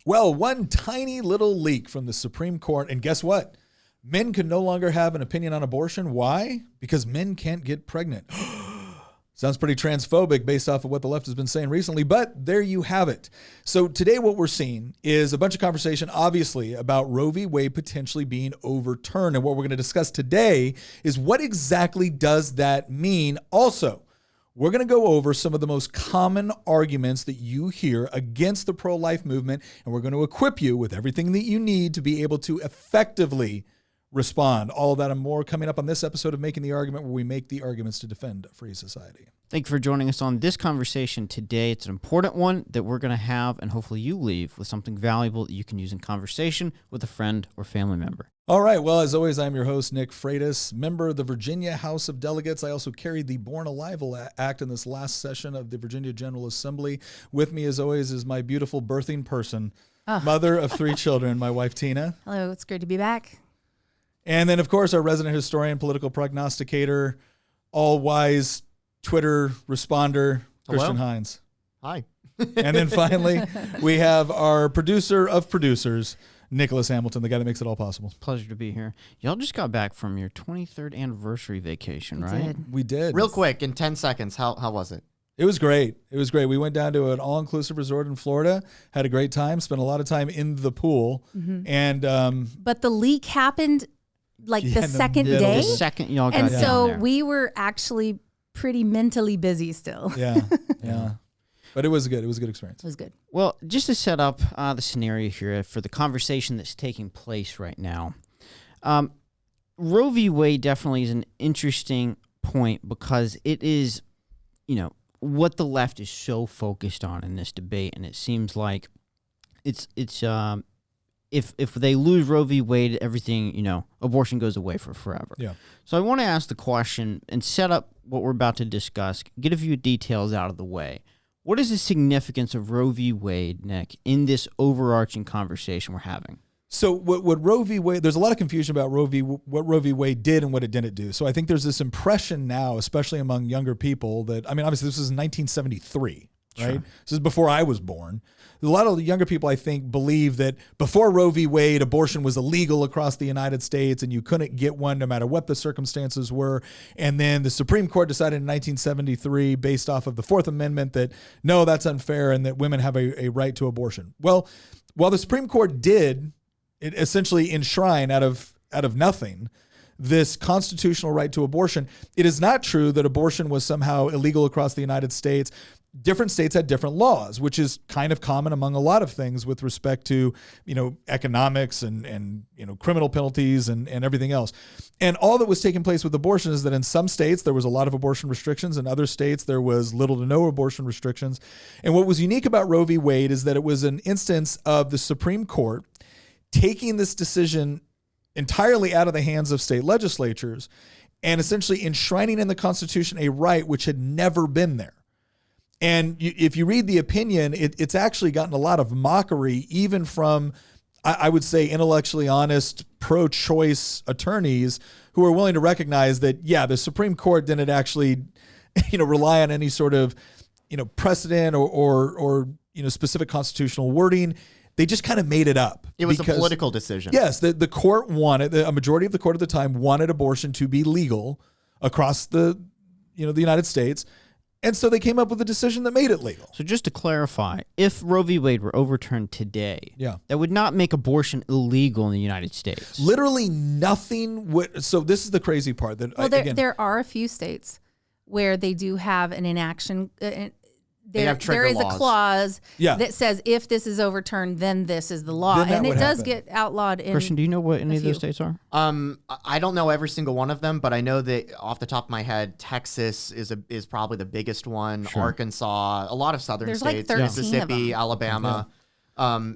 Well, one tiny little leak from the Supreme Court, and guess what? Men can no longer have an opinion on abortion. Why? Because men can't get pregnant. Sounds pretty transphobic based off of what the left has been saying recently, but there you have it. So today what we're seeing is a bunch of conversation, obviously, about Roe v. Wade potentially being overturned. And what we're going to discuss today is what exactly does that mean? Also, we're going to go over some of the most common arguments that you hear against the pro-life movement, and we're going to equip you with everything that you need to be able to effectively respond. All of that and more coming up on this episode of Making the Argument, where we make the arguments to defend a free society. Thank you for joining us on this conversation today. It's an important one that we're going to have, and hopefully you leave with something valuable that you can use in conversation with a friend or family member. All right. Well, as always, I'm your host, Nick Freitas, member of the Virginia House of Delegates. I also carried the Born Alive Act in this last session of the Virginia General Assembly. With me, as always, is my beautiful birthing person, mother of 3 children, my wife, Tina. Hello. It's great to be back. And then, of course, our resident historian, political prognosticator, all-wise Twitter responder, Christian Hines. Hi. And then finally, we have our producer of producers, Nicholas Hamilton, the guy that makes it all possible. Pleasure to be here. Y'all just got back from your 23rd anniversary vacation, right? We did. Real quick, in 10 seconds, how was it? It was great. It was great. We went down to an all-inclusive resort in Florida, had a great time, spent a lot of time in the pool. Mm-hmm. And but the leak happened the second day. The second y'all got and down so there. we were actually pretty mentally busy still. Yeah. But it was good. It was a good experience. It was good. Well, just to set up the scenario here for the conversation that's taking place right now, Roe v. Wade definitely is an interesting point because it is, what the left is so focused on in this debate, and it seems like it's if they lose Roe v. Wade, everything, abortion goes away for forever. Yeah. So I want to ask the question and set up what we're about to discuss, get a few details out of the way. What is the significance of Roe v. Wade, Nick, in this overarching conversation we're having? So what Roe v. Wade, there's a lot of confusion about what Roe v. Wade did and what it didn't do. So I think there's this impression now, especially among younger people, that, obviously this is 1973, right? Sure. This is before I was born. A lot of the younger people, I think, believe that before Roe v. Wade, abortion was illegal across the United States and you couldn't get one no matter what the circumstances were. And then the Supreme Court decided in 1973, based off of the Fourth Amendment, that no, that's unfair and that women have a right to abortion. Well, while the Supreme Court did it essentially enshrine out of nothing this constitutional right to abortion, it is not true that abortion was somehow illegal across the United States. Different states had different laws, which is kind of common among a lot of things with respect to, economics and criminal penalties and everything else. And all that was taking place with abortion is that in some states there was a lot of abortion restrictions. In other states there was little to no abortion restrictions. And what was unique about Roe v. Wade is that it was an instance of the Supreme Court taking this decision entirely out of the hands of state legislatures and essentially enshrining in the Constitution a right which had never been there. And if you read the opinion, it's actually gotten a lot of mockery, even from, I would say, intellectually honest, pro-choice attorneys who are willing to recognize that, the Supreme Court didn't actually, rely on any sort of, precedent or specific constitutional wording. They just kind of made it up. It was a political decision. Yes, the court wanted, a majority of the court at the time wanted abortion to be legal across the United States. And so they came up with a decision that made it legal. So just to clarify, if Roe v. Wade were overturned today, that would not make abortion illegal in the United States. Literally nothing would. So this is the crazy part. There are a few states where they do have an inaction. There is a clause that says if this is overturned, then this is the law. And it does get outlawed in Christian, do you know what any of those states are? I don't know every single one of them, but I know that off the top of my head, Texas is probably the biggest one. Sure. Arkansas, a lot of southern states, like Mississippi, Alabama. Yeah.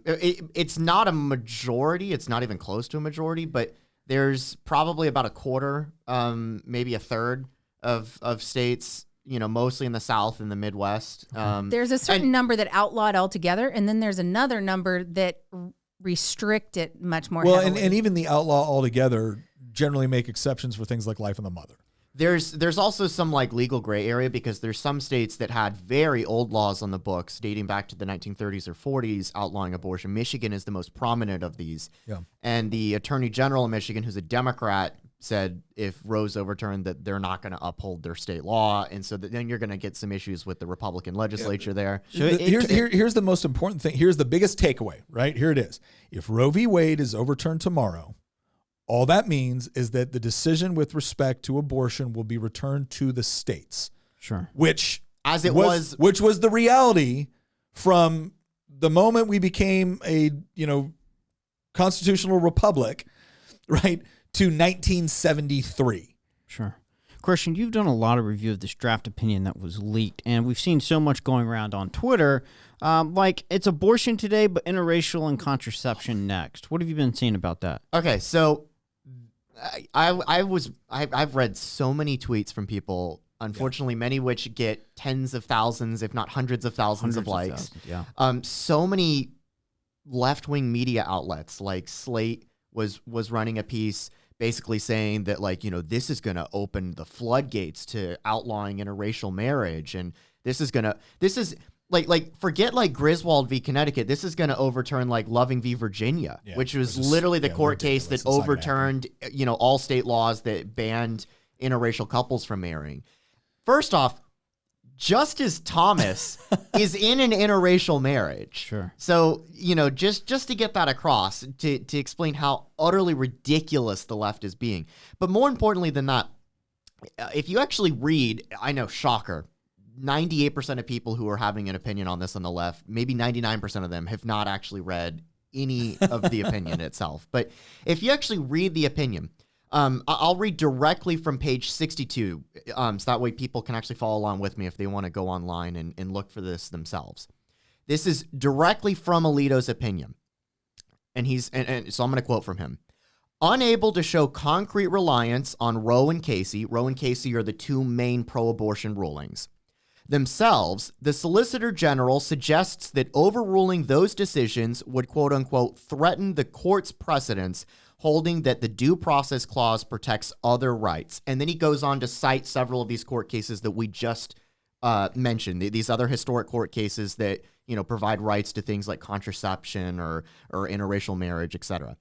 It's not a majority. It's not even close to a majority, but there's probably about a quarter, maybe a third of states, mostly in the South and the Midwest. There's a certain number that outlawed altogether, and then there's another number that restrict it much more heavily. And even the outlaw altogether generally make exceptions for things like life of the mother. There's also some like legal gray area because there's some states that had very old laws on the books dating back to the 1930s or 40s outlawing abortion. Michigan is the most prominent of these. Yeah. And the Attorney General in Michigan, who's a Democrat, said if Roe's overturned that they're not going to uphold their state law. And so then you're going to get some issues with the Republican legislature there. So here's the most important thing. Here's the biggest takeaway, right? Here it is. If Roe v. Wade is overturned tomorrow, all that means is that the decision with respect to abortion will be returned to the states. Sure. Which was the reality from the moment we became a, constitutional republic, right, to 1973. Sure. Christian, you've done a lot of review of this draft opinion that was leaked, and we've seen so much going around on Twitter, like it's abortion today, but interracial and contraception next. What have you been seeing about that? Okay, so I've read so many tweets from people, unfortunately, many which get tens of thousands, if not hundreds of thousands of likes. So many left-wing media outlets like Slate was running a piece basically saying that this is going to open the floodgates to outlawing interracial marriage, and this is forget Griswold v. Connecticut. This is going to overturn Loving v. Virginia, which was literally the court case that overturned, all state laws that banned interracial couples from marrying. First off, Justice Thomas is in an interracial marriage. Sure. So, just to get that across, to explain how utterly ridiculous the left is being. But more importantly than that, if you actually read, I know, shocker, 98% of people who are having an opinion on this on the left, maybe 99% of them have not actually read any of the opinion itself. But if you actually read the opinion, I'll read directly from page 62, so that way people can actually follow along with me if they want to go online and look for this themselves. This is directly from Alito's opinion. And so I'm going to quote from him. Unable to show concrete reliance on Roe and Casey are the two main pro-abortion rulings themselves, the Solicitor General suggests that overruling those decisions would, quote unquote, threaten the court's precedents, holding that the due process clause protects other rights. And then he goes on to cite several of these court cases that we just mentioned, these other historic court cases that, provide rights to things like contraception or interracial marriage, etc.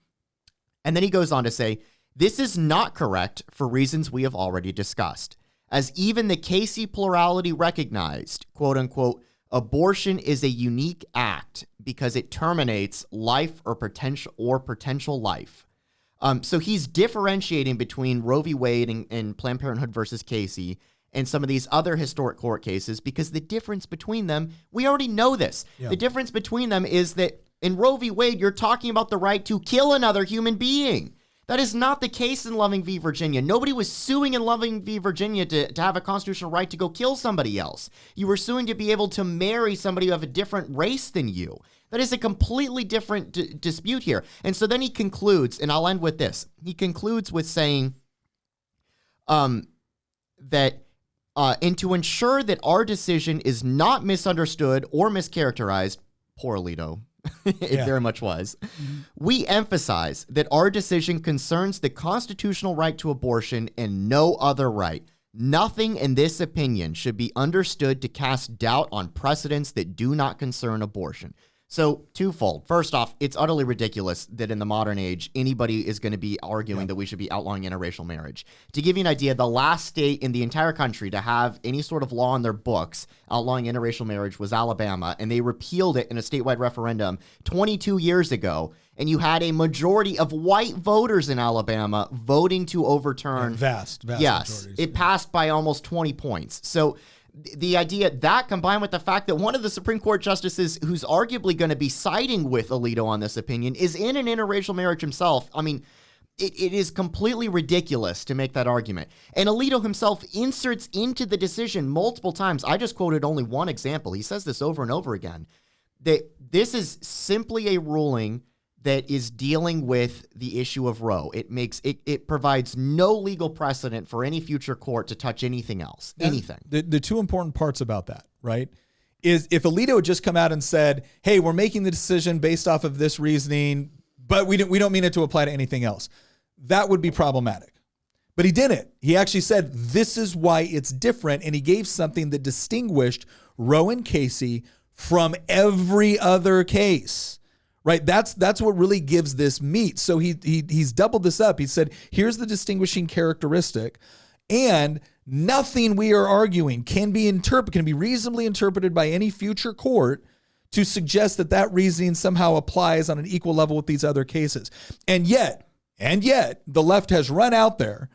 And then he goes on to say, this is not correct for reasons we have already discussed. As even the Casey plurality recognized, quote unquote, abortion is a unique act because it terminates life or potential life. So he's differentiating between Roe v. Wade and Planned Parenthood versus Casey and some of these other historic court cases because the difference between them, we already know this. Yeah. The difference between them is that in Roe v. Wade, you're talking about the right to kill another human being. That is not the case in Loving v. Virginia. Nobody was suing in Loving v. Virginia to have a constitutional right to go kill somebody else. You were suing to be able to marry somebody of a different race than you. That is a completely different dispute here. And so then he concludes, and I'll end with this. He concludes with saying that and to ensure that our decision is not misunderstood or mischaracterized, poor Alito, it very much was. Mm-hmm. We emphasize that our decision concerns the constitutional right to abortion and no other right. Nothing in this opinion should be understood to cast doubt on precedents that do not concern abortion. So, twofold. First off, it's utterly ridiculous that in the modern age, anybody is going to be arguing that we should be outlawing interracial marriage. To give you an idea, the last state in the entire country to have any sort of law in their books outlawing interracial marriage was Alabama, and they repealed it in a statewide referendum 22 years ago, and you had a majority of white voters in Alabama voting to overturn. Vast yes, majorities. It passed by almost 20 points. So the idea that combined with the fact that one of the Supreme Court justices who's arguably going to be siding with Alito on this opinion is in an interracial marriage himself. I mean, it is completely ridiculous to make that argument. And Alito himself inserts into the decision multiple times. I just quoted only one example. He says this over and over again, that this is simply a ruling that is dealing with the issue of Roe. It provides no legal precedent for any future court to touch anything else. Anything. The two important parts about that, right, is if Alito had just come out and said, hey, we're making the decision based off of this reasoning, but we don't mean it to apply to anything else, that would be problematic. But he didn't. He actually said, this is why it's different. And he gave something that distinguished Roe and Casey from every other case, right? That's what really gives this meat. So he's doubled this up. He said, here's the distinguishing characteristic, and nothing we are arguing can be reasonably interpreted by any future court to suggest that reasoning somehow applies on an equal level with these other cases. And yet, the left has run out there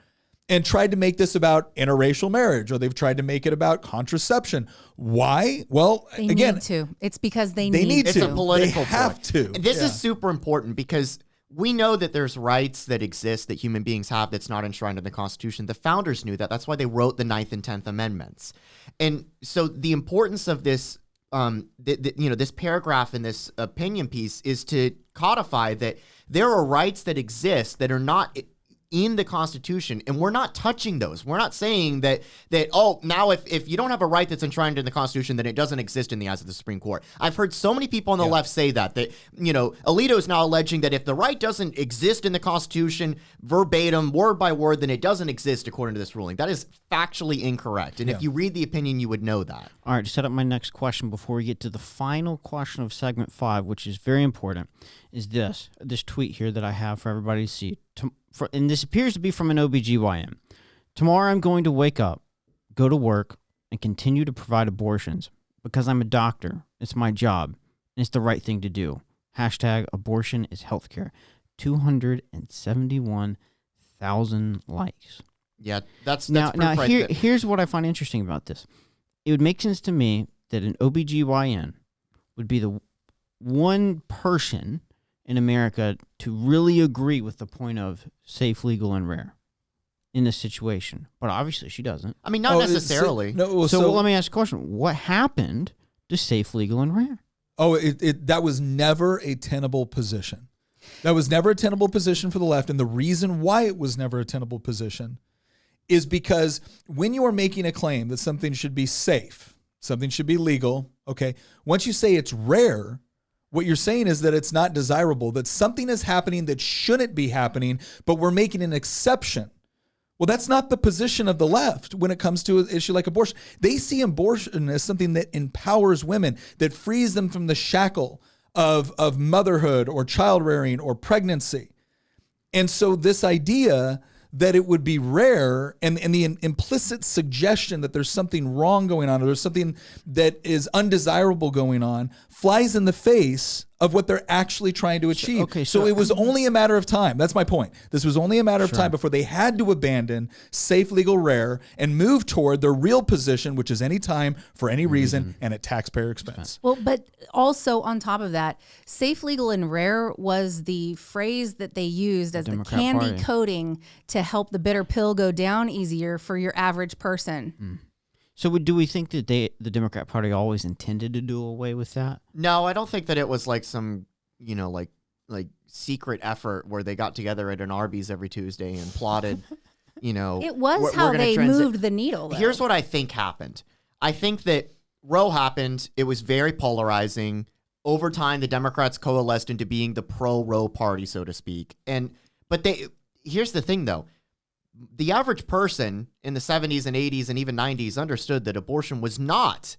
and tried to make this about interracial marriage, or they've tried to make it about contraception. Why? Well, they need to. It's because they need to. It's a political They have to. And this is super important because we know that there's rights that exist that human beings have that's not enshrined in the Constitution. The founders knew that. That's why they wrote the 9th and 10th Amendments. And so the importance of this, this paragraph in this opinion piece is to codify that there are rights that exist that are not in the Constitution, and we're not touching those. We're not saying that now if you don't have a right that's enshrined in the Constitution, then it doesn't exist in the eyes of the Supreme Court. I've heard so many people on the left say that Alito is now alleging that if the right doesn't exist in the Constitution verbatim, word by word, then it doesn't exist according to this ruling. That is factually incorrect. And if you read the opinion, you would know that. All right, to set up my next question before we get to the final question of segment 5, which is very important, is this tweet here that I have for everybody to see. And this appears to be from an OBGYN. Tomorrow I'm going to wake up, go to work, and continue to provide abortions because I'm a doctor. It's my job, and it's the right thing to do. # abortion is healthcare. 271,000 likes. Yeah, that's now right. Here's what I find interesting about this. It would make sense to me that an OBGYN would be the one person in America to really agree with the point of safe, legal, and rare in this situation. But obviously she doesn't. I mean, not necessarily. So let me ask a question. What happened to safe, legal, and rare? That was never a tenable position. That was never a tenable position for the left. And the reason why it was never a tenable position is because when you are making a claim that something should be safe, something should be legal, okay, once you say it's rare, what you're saying is that it's not desirable, that something is happening that shouldn't be happening, but we're making an exception. Well, that's not the position of the left when it comes to an issue like abortion. They see abortion as something that empowers women, that frees them from the shackle of motherhood or child rearing or pregnancy. And so this idea that it would be rare and the implicit suggestion that there's something wrong going on or there's something that is undesirable going on flies in the face of what they're actually trying to achieve. So it was only a matter of time. That's my point. This was only a matter of time before they had to abandon safe, legal, rare and move toward their real position, which is any time for any reason and at taxpayer expense. Well, but also on top of that, safe, legal, and rare was the phrase that they used as the candy coating to help the bitter pill go down easier for your average person. So do we think that the Democrat Party always intended to do away with that? No, I don't think that it was like some, like secret effort where they got together at an Arby's every Tuesday and plotted, It was how they moved the needle, though. Here's what I think happened. I think that Roe happened. It was very polarizing. Over time, the Democrats coalesced into being the pro-Roe party, so to speak. But here's the thing, though. The average person in the 70s and 80s and even 90s understood that abortion was not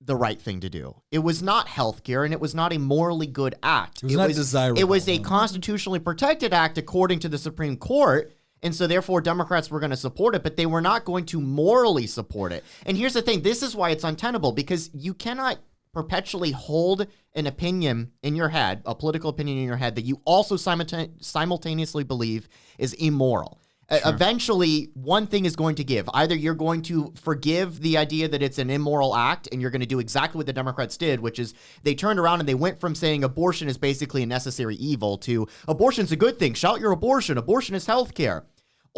the right thing to do. It was not healthcare, and it was not a morally good act. It was not desirable. It was a constitutionally protected act according to the Supreme Court, and so therefore Democrats were going to support it, but they were not going to morally support it. And here's the thing. This is why it's untenable, because you cannot perpetually hold an opinion in your head, a political opinion in your head, that you also simultaneously believe is immoral. Eventually, one thing is going to give. Either you're going to forgive the idea that it's an immoral act, and you're going to do exactly what the Democrats did, which is they turned around and they went from saying abortion is basically a necessary evil to abortion's a good thing. Shout your abortion. Abortion is healthcare.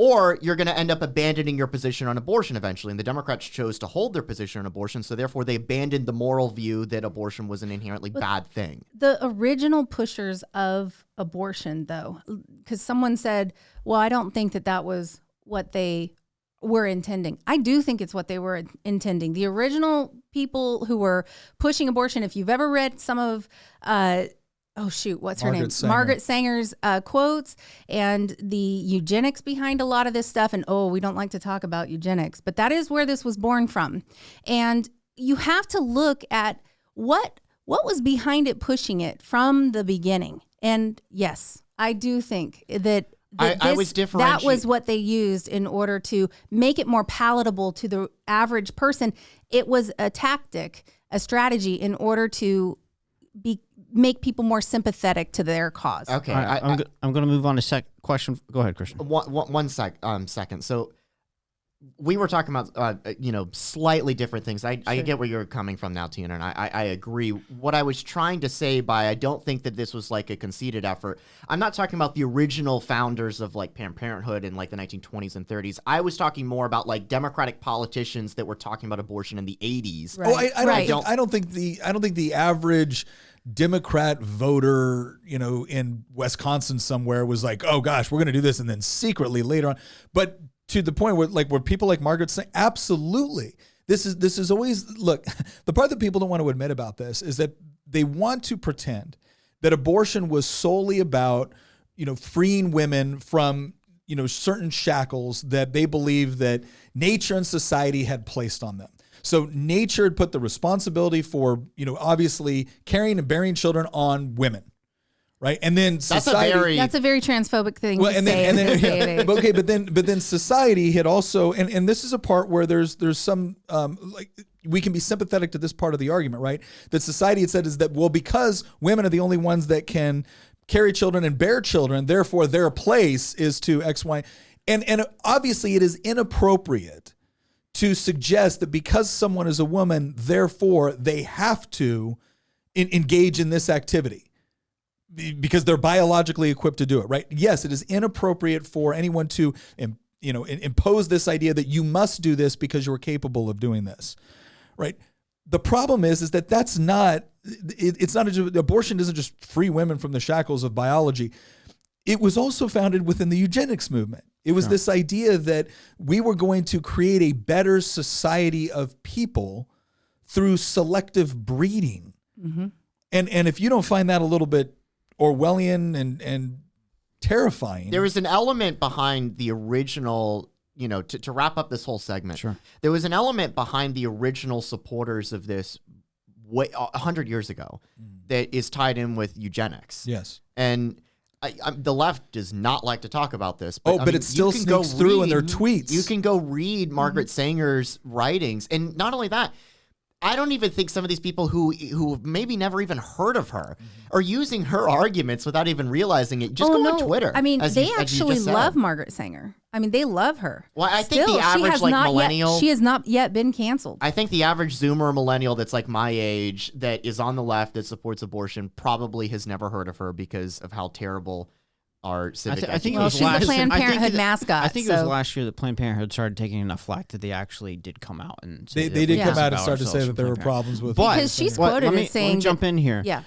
Or you're going to end up abandoning your position on abortion eventually. And the Democrats chose to hold their position on abortion, so therefore they abandoned the moral view that abortion was an inherently bad thing. The original pushers of abortion, though, because someone said, well, I don't think that was what they were intending. I do think it's what they were intending. The original people who were pushing abortion, if you've ever read some of oh shoot, what's her name? Margaret Sanger's quotes and the eugenics behind a lot of this stuff. And we don't like to talk about eugenics, but that is where this was born from. And you have to look at what was behind it, pushing it from the beginning. And yes, I do think that that was what they used in order to make it more palatable to the average person. It was a tactic, a strategy in order to make people more sympathetic to their cause. Okay, I'm going to move on to question. Go ahead, Christian. One second. So we were talking about slightly different things. I get where you're coming from now, Tina, and I agree. What I was trying to say by I don't think that this was like a conceited effort. I'm not talking about the original founders of like Planned Parenthood in like the 1920s and 30s. I was talking more about like Democratic politicians that were talking about abortion in the 80s. Right. I don't think the average Democrat voter, in Wisconsin somewhere was like, oh gosh, we're going to do this, and then secretly later on, but to the point where people like Margaret say, absolutely, this is always, look, the part that people don't want to admit about this is that they want to pretend that abortion was solely about, freeing women from, certain shackles that they believe that nature and society had placed on them. So nature had put the responsibility for, obviously carrying and bearing children on women. Right. And then society. That's a very transphobic thing to say. But then society had also, and this is a part where there's some, we can be sympathetic to this part of the argument, right? That society had said is that, well, because women are the only ones that can carry children and bear children, therefore their place is to X, Y. And obviously it is inappropriate to suggest that because someone is a woman, therefore they have to engage in this activity, because they're biologically equipped to do it, right? Yes, it is inappropriate for anyone to, impose this idea that you must do this because you're capable of doing this, right? The problem is that that's not, abortion doesn't just free women from the shackles of biology. It was also founded within the eugenics movement. It was this idea that we were going to create a better society of people through selective breeding. Mm-hmm. And if you don't find that a little bit Orwellian and terrifying. There was an element behind the original, to wrap up this whole segment. Sure. There was an element behind the original supporters of this 100 years ago that is tied in with eugenics. Yes. And the left does not like to talk about this. But it still sneaks through in their tweets. You can go read Margaret Sanger's writings. And not only that, I don't even think some of these people who maybe never even heard of her are using her arguments without even realizing it. Just go on Twitter. I mean, they actually love Margaret Sanger. I mean, they love her. Well, I think the average millennial... she has not yet been canceled. I think the average Zoomer millennial that's like my age that is on the left that supports abortion probably has never heard of her because of how terrible our civic... I think she's the Planned Parenthood mascot. I think it was last year that Planned Parenthood started taking enough flack that they actually did come out and say they did come out and start to say that there were problems with... Because she's quoted as saying... Let me jump in here. Yeah.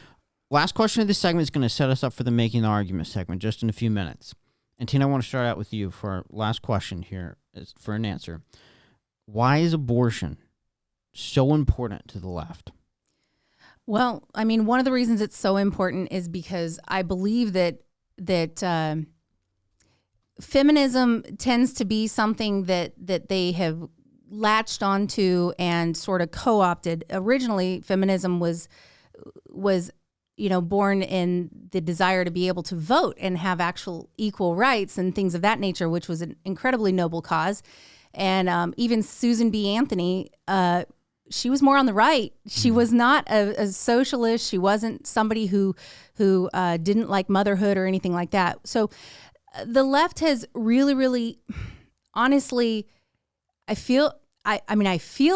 Last question of this segment is going to set us up for the Making the Argument segment just in a few minutes. And Tina, I want to start out with you for our last question here for an answer. Why is abortion so important to the left? Well, I mean, one of the reasons it's so important is because I believe that feminism tends to be something that they have latched onto and sort of co-opted. Originally, feminism was born in the desire to be able to vote and have actual equal rights and things of that nature, which was an incredibly noble cause. And even Susan B. Anthony, she was more on the right. She was not a socialist. She wasn't somebody who didn't like motherhood or anything like that. So the left has really, really, honestly, I feel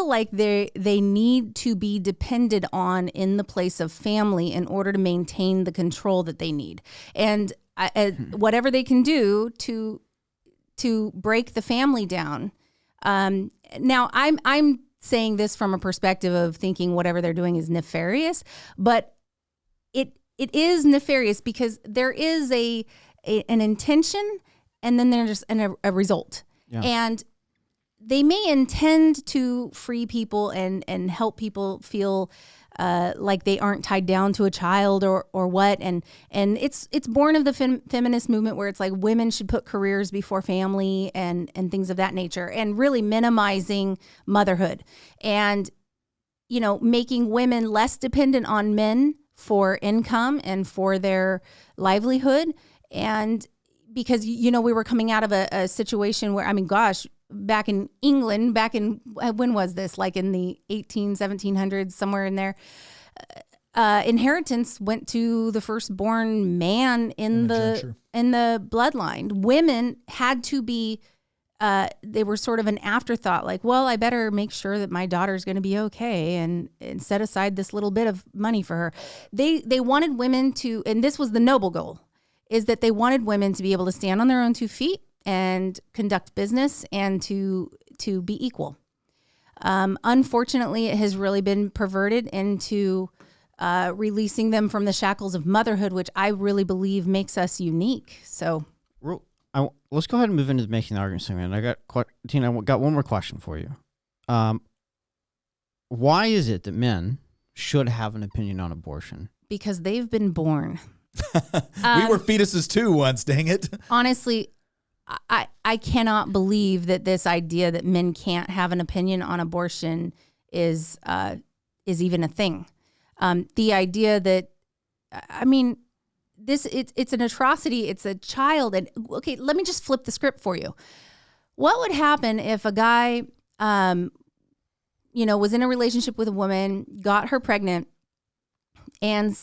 like they need to be depended on in the place of family in order to maintain the control that they need. And whatever they can do to break the family down. Now I'm saying this from a perspective of thinking whatever they're doing is nefarious, but it is nefarious because there is an intention and then there's a result. Yeah. And they may intend to free people and help people feel like they aren't tied down to a child or what. And it's born of the feminist movement, where it's like women should put careers before family and things of that nature, and really minimizing motherhood and, making women less dependent on men for income and for their livelihood. And because, we were coming out of a situation where, back in England, when was this? Like in the 1700s, somewhere in there, inheritance went to the firstborn man in the bloodline. Women had to be, they were sort of an afterthought, like, well, I better make sure that my daughter's going to be okay and set aside this little bit of money for her. They wanted women to, and this was the noble goal, is that they wanted women to be able to stand on their own 2 feet and conduct business and to be equal. Unfortunately, it has really been perverted into releasing them from the shackles of motherhood, which I really believe makes us unique. So, let's go ahead and move into making the argument segment. Tina, I got one more question for you. Why is it that men should have an opinion on abortion? Because they've been born. We were fetuses too once, dang it. Honestly, I cannot believe that this idea that men can't have an opinion on abortion is even a thing. The idea that, it's an atrocity. It's a child. And okay, let me just flip the script for you. What would happen if a guy, was in a relationship with a woman, got her pregnant, and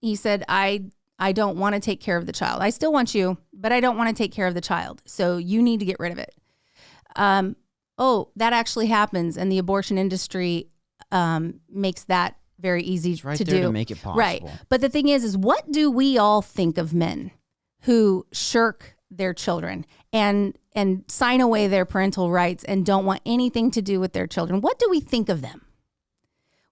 he said, I don't want to take care of the child. I still want you, but I don't want to take care of the child. So you need to get rid of it. That actually happens. And the abortion industry makes that very easy it's right to there do. To make it possible. Right. But the thing is what do we all think of men who shirk their children and sign away their parental rights and don't want anything to do with their children? What do we think of them?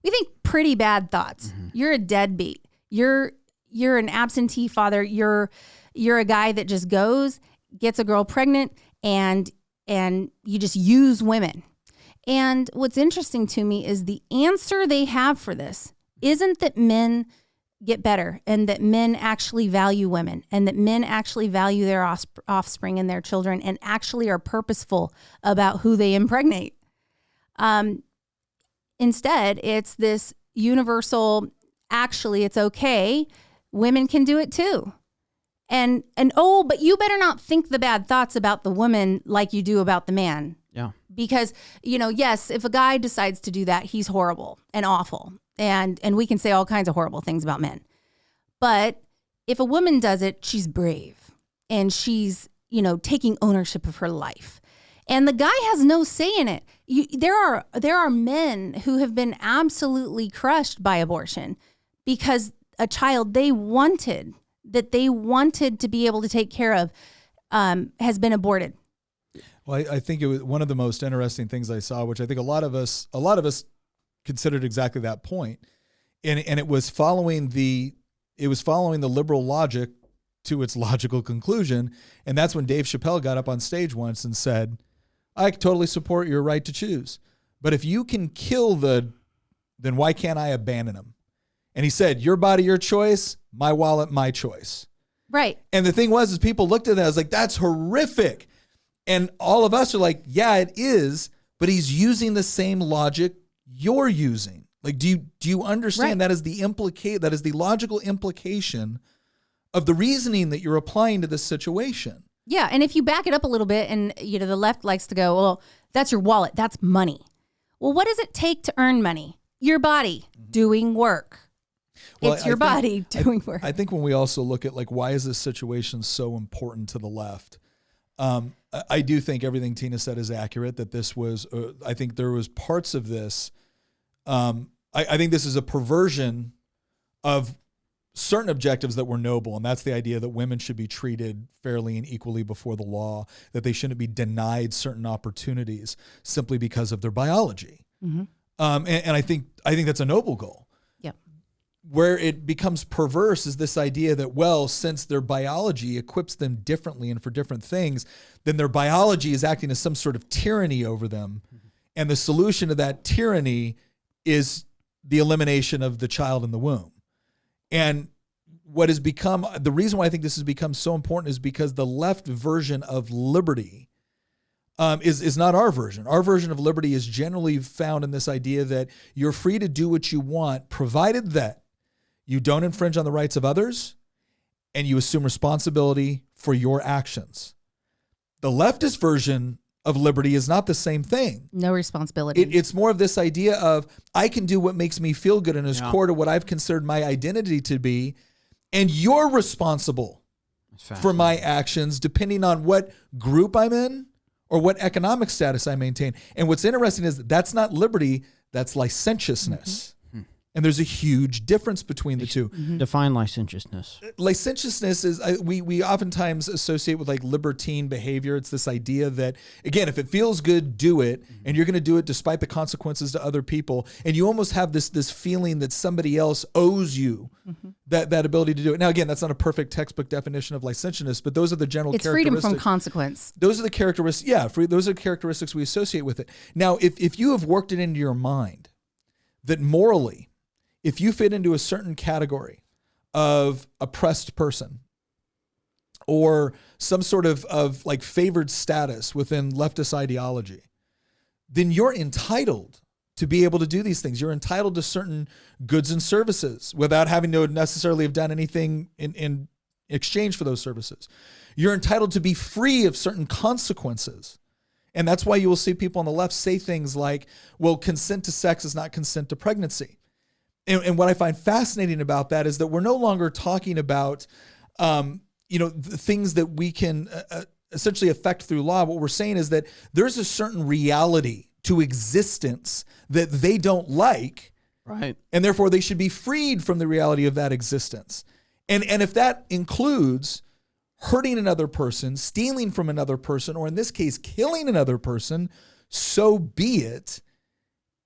We think pretty bad thoughts. Mm-hmm. You're a deadbeat. You're an absentee father. You're a guy that just goes, gets a girl pregnant, and you just use women. And what's interesting to me is the answer they have for this isn't that men get better and that men actually value women and that men actually value their offspring and their children and actually are purposeful about who they impregnate. Instead, it's this universal, actually, it's okay. Women can do it too. And but you better not think the bad thoughts about the woman like you do about the man. Yeah. Because, yes, if a guy decides to do that, he's horrible and awful. And we can say all kinds of horrible things about men. But if a woman does it, she's brave and she's, taking ownership of her life. And the guy has no say in it. There are men who have been absolutely crushed by abortion because a child they wanted to be able to take care of has been aborted. Well, I think it was one of the most interesting things I saw, which I think a lot of us considered exactly that point, and it was following the liberal logic to its logical conclusion, and that's when Dave Chappelle got up on stage once and said, "I totally support your right to choose, but if you can kill then why can't I abandon him?" And he said, "Your body, your choice. My wallet, my choice." Right. And the thing was, people looked at that, I was like, "That's horrific." And all of us are like, yeah, it is, but he's using the same logic you're using. Like, do you understand? Right. That is the logical implication of the reasoning that you're applying to this situation. Yeah, and if you back it up a little bit, and the left likes to go, well, that's your wallet, that's money. Well, what does it take to earn money? Your body doing work. Well, it's your body doing work. I think when we also look at why is this situation so important to the left? I do think everything Tina said is accurate, that this was, I think there was parts of this. I think this is a perversion of certain objectives that were noble. And that's the idea that women should be treated fairly and equally before the law, that they shouldn't be denied certain opportunities simply because of their biology. Mm-hmm. And I think that's a noble goal. Where it becomes perverse is this idea that, well, since their biology equips them differently and for different things, then their biology is acting as some sort of tyranny over them. Mm-hmm. And the solution to that tyranny is the elimination of the child in the womb. And what has become, the reason why I think this has become so important is because the left version of liberty is not our version. Our version of liberty is generally found in this idea that you're free to do what you want, provided that you don't infringe on the rights of others and you assume responsibility for your actions. The leftist version of liberty is not the same thing. No responsibility. It's more of this idea of I can do what makes me feel good and is core to what I've considered my identity to be, and you're responsible for my actions depending on what group I'm in or what economic status I maintain. And what's interesting is that's not liberty, that's licentiousness. And there's a huge difference between the two. Define licentiousness. Licentiousness is, we oftentimes associate with like libertine behavior. It's this idea that, again, if it feels good, do it. And you're going to do it despite the consequences to other people. And you almost have this feeling that somebody else owes you that ability to do it. Now, again, that's not a perfect textbook definition of licentiousness, but those are the general characteristics. It's freedom from consequence. Those are the characteristics. Those are characteristics we associate with it. Now, if you have worked it into your mind that morally, if you fit into a certain category of oppressed person or some sort of like favored status within leftist ideology, then you're entitled to be able to do these things. You're entitled to certain goods and services without having to necessarily have done anything in exchange for those services. You're entitled to be free of certain consequences. And that's why you will see people on the left say things like, well, consent to sex is not consent to pregnancy. And what I find fascinating about that is that we're no longer talking about, the things that we can essentially affect through law. What we're saying is that there's a certain reality to existence that they don't like, right? And therefore they should be freed from the reality of that existence. And if that includes hurting another person, stealing from another person, or in this case, killing another person, so be it.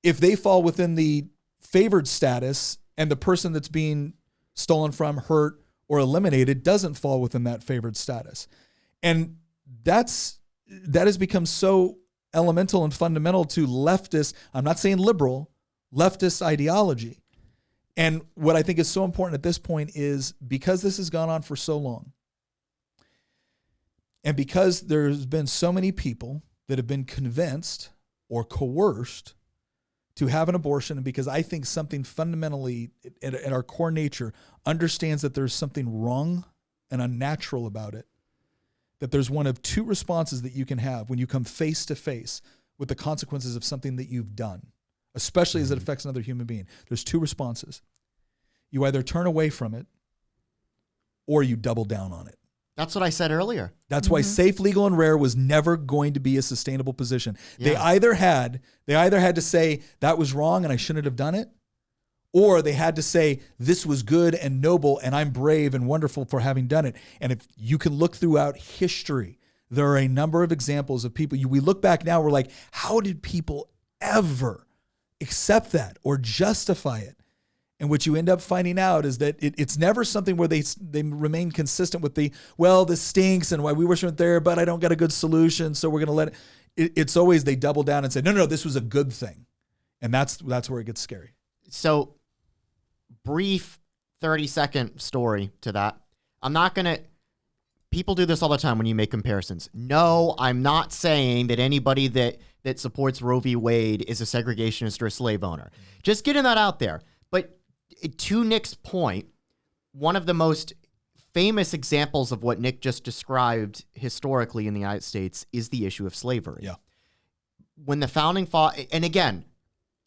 If they fall within the favored status and the person that's being stolen from, hurt, or eliminated doesn't fall within that favored status. And that has become so elemental and fundamental to leftist, I'm not saying liberal, leftist ideology. And what I think is so important at this point is because this has gone on for so long, and because there's been so many people that have been convinced or coerced to have an abortion, and because I think something fundamentally at our core nature understands that there's something wrong and unnatural about it, that there's one of two responses that you can have when you come face to face with the consequences of something that you've done, especially as it affects another human being. There's two responses. You either turn away from it or you double down on it. That's what I said earlier. That's why safe, legal, and rare was never going to be a sustainable position. Yeah. They either had to say that was wrong and I shouldn't have done it, or they had to say this was good and noble and I'm brave and wonderful for having done it. And if you can look throughout history, there are a number of examples of people. We look back now, we're like, how did people ever accept that or justify it? And what you end up finding out is that it's never something where they remain consistent with this stinks and why we wish we weren't there, but I don't got a good solution, so we're going to let it. It's always they double down and say, no, this was a good thing. And that's where it gets scary. So brief 30-second story to that. People do this all the time when you make comparisons. No, I'm not saying that anybody that supports Roe v. Wade is a segregationist or a slave owner. Just getting that out there. But to Nick's point, one of the most famous examples of what Nick just described historically in the United States is the issue of slavery. Yeah. When the founding and again,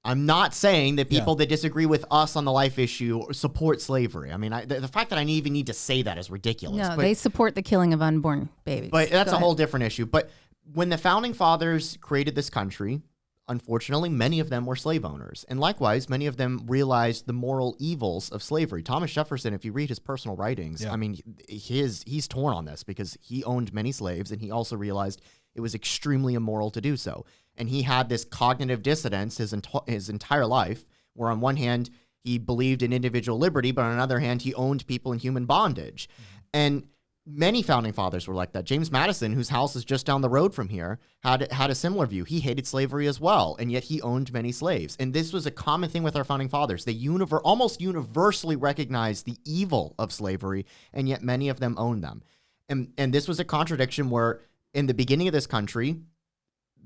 I'm not saying that people that disagree with us on the life issue support slavery. I mean, the fact that I even need to say that is ridiculous. No, they support the killing of unborn babies. But that's a whole different issue. But when the founding fathers created this country, unfortunately, many of them were slave owners. And likewise, many of them realized the moral evils of slavery. Thomas Jefferson, if you read his personal writings, I mean, he's torn on this because he owned many slaves and he also realized it was extremely immoral to do so. And he had this cognitive dissonance his entire life, where on one hand, he believed in individual liberty, but on another hand, he owned people in human bondage. And Many founding fathers were like that. James Madison, whose house is just down the road from here, had a similar view. He hated slavery as well, and yet he owned many slaves. And this was a common thing with our founding fathers. They almost universally recognized the evil of slavery, and yet many of them owned them. And this was a contradiction where in the beginning of this country,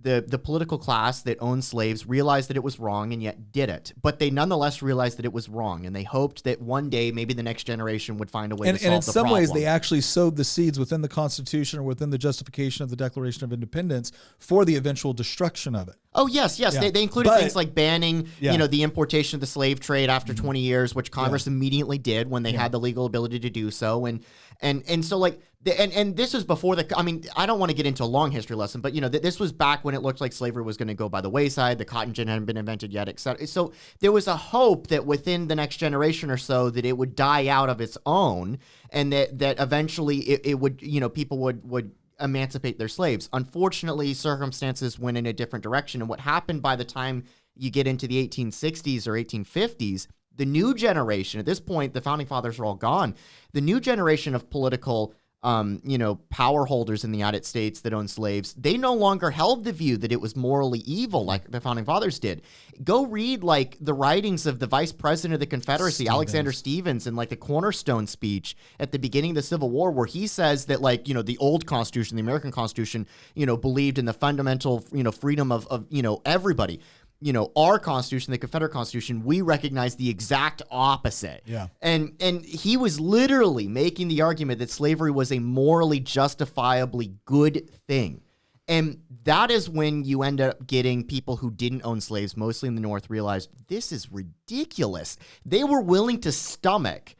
the political class that owned slaves realized that it was wrong and yet did it. But they nonetheless realized that it was wrong, and they hoped that one day maybe the next generation would find a way to solve the problem. And in some ways, they actually sowed the seeds within the Constitution or within the justification of the Declaration of Independence for the eventual destruction of it. Oh, yes. Yeah. They included things like banning, the importation of the slave trade after 20 years, which Congress immediately did when they had the legal ability to do so. And so like, and this was before I don't want to get into a long history lesson, but this was back when it looked like slavery was going to go by the wayside. The cotton gin hadn't been invented yet, etc. So there was a hope that within the next generation or so that it would die out of its own, and that eventually it would, people would emancipate their slaves. Unfortunately, circumstances went in a different direction. And what happened by the time you get into the 1860s or 1850s, the new generation, at this point, the founding fathers are all gone. The new generation of political power holders in the United States that owned slaves, they no longer held the view that it was morally evil like the founding fathers did. Go read like the writings of the vice president of the Confederacy, Alexander Stephens, and like the Cornerstone speech at the beginning of the Civil War, where he says that the old Constitution, the American Constitution, believed in the fundamental, freedom of everybody. Our Constitution, the Confederate Constitution, we recognize the exact opposite. Yeah. And he was literally making the argument that slavery was a morally justifiably good thing. And that is when you end up getting people who didn't own slaves, mostly in the North, realized this is ridiculous. They were willing to stomach,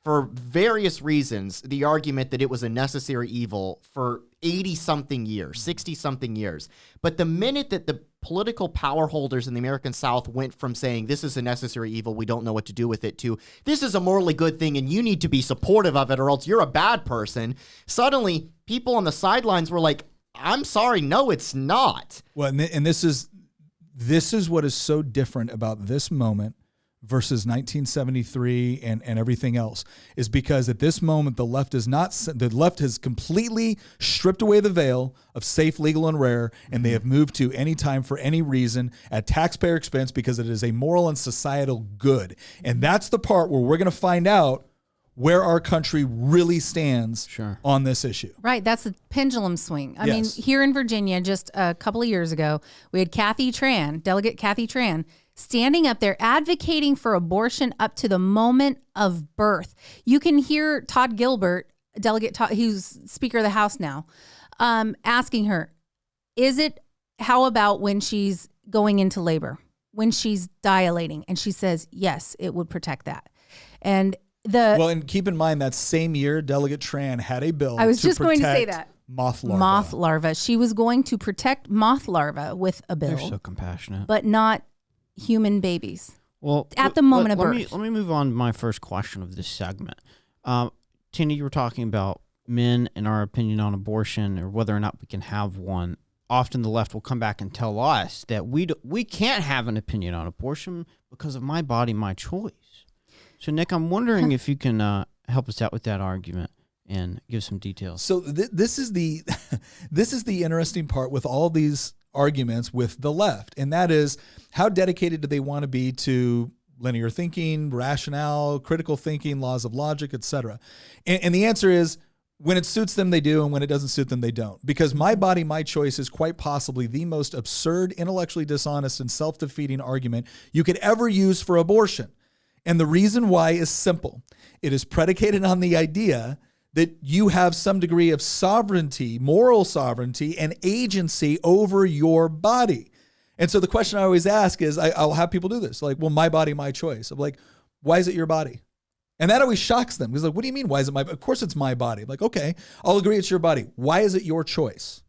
for various reasons, the argument that it was a necessary evil for 80-something years, 60-something years. But the minute that the political power holders in the American South went from saying, this is a necessary evil, we don't know what to do with it, to this is a morally good thing and you need to be supportive of it or else you're a bad person, suddenly people on the sidelines were like, I'm sorry, no, it's not. Well, and this is what is so different about this moment versus 1973 and everything else, is because at this moment the left has completely stripped away the veil of safe, legal, and rare, and they have moved to any time for any reason at taxpayer expense because it is a moral and societal good. And that's the part where we're going to find out where our country really stands on this issue. Right. That's the pendulum swing. I mean, here in Virginia, just a couple of years ago, we had Delegate Kathy Tran, standing up there advocating for abortion up to the moment of birth. You can hear Todd Gilbert, Delegate Todd, who's Speaker of the House now, asking her, how about when she's going into labor, when she's dilating? And she says, yes, it would protect that. And and keep in mind that same year, Delegate Tran had a bill. I was just going to say that. Moth larva. Moth larva. She was going to protect moth larva with a bill. They're so compassionate. But not human babies. Well, at the moment of birth. Let me move on to my first question of this segment. Tina, you were talking about men and our opinion on abortion or whether or not we can have one. Often the left will come back and tell us that we can't have an opinion on abortion because of my body, my choice. So, Nick, I'm wondering if you can help us out with that argument and give some details. So this is the interesting part with all these arguments with the left, and that is how dedicated do they want to be to linear thinking, rationale, critical thinking, laws of logic, etc. And the answer is when it suits them, they do, and when it doesn't suit them, they don't. Because my body, my choice is quite possibly the most absurd, intellectually dishonest, and self-defeating argument you could ever use for abortion. And the reason why is simple. It is predicated on the idea that you have some degree of sovereignty, moral sovereignty, and agency over your body. And so the question I always ask is, I'll have people do this, like, well, my body, my choice. I'm like, why is it your body? And that always shocks them. Because like, what do you mean, why is it my body? Of course it's my body. I'm like, okay, I'll agree it's your body. Why is it your choice?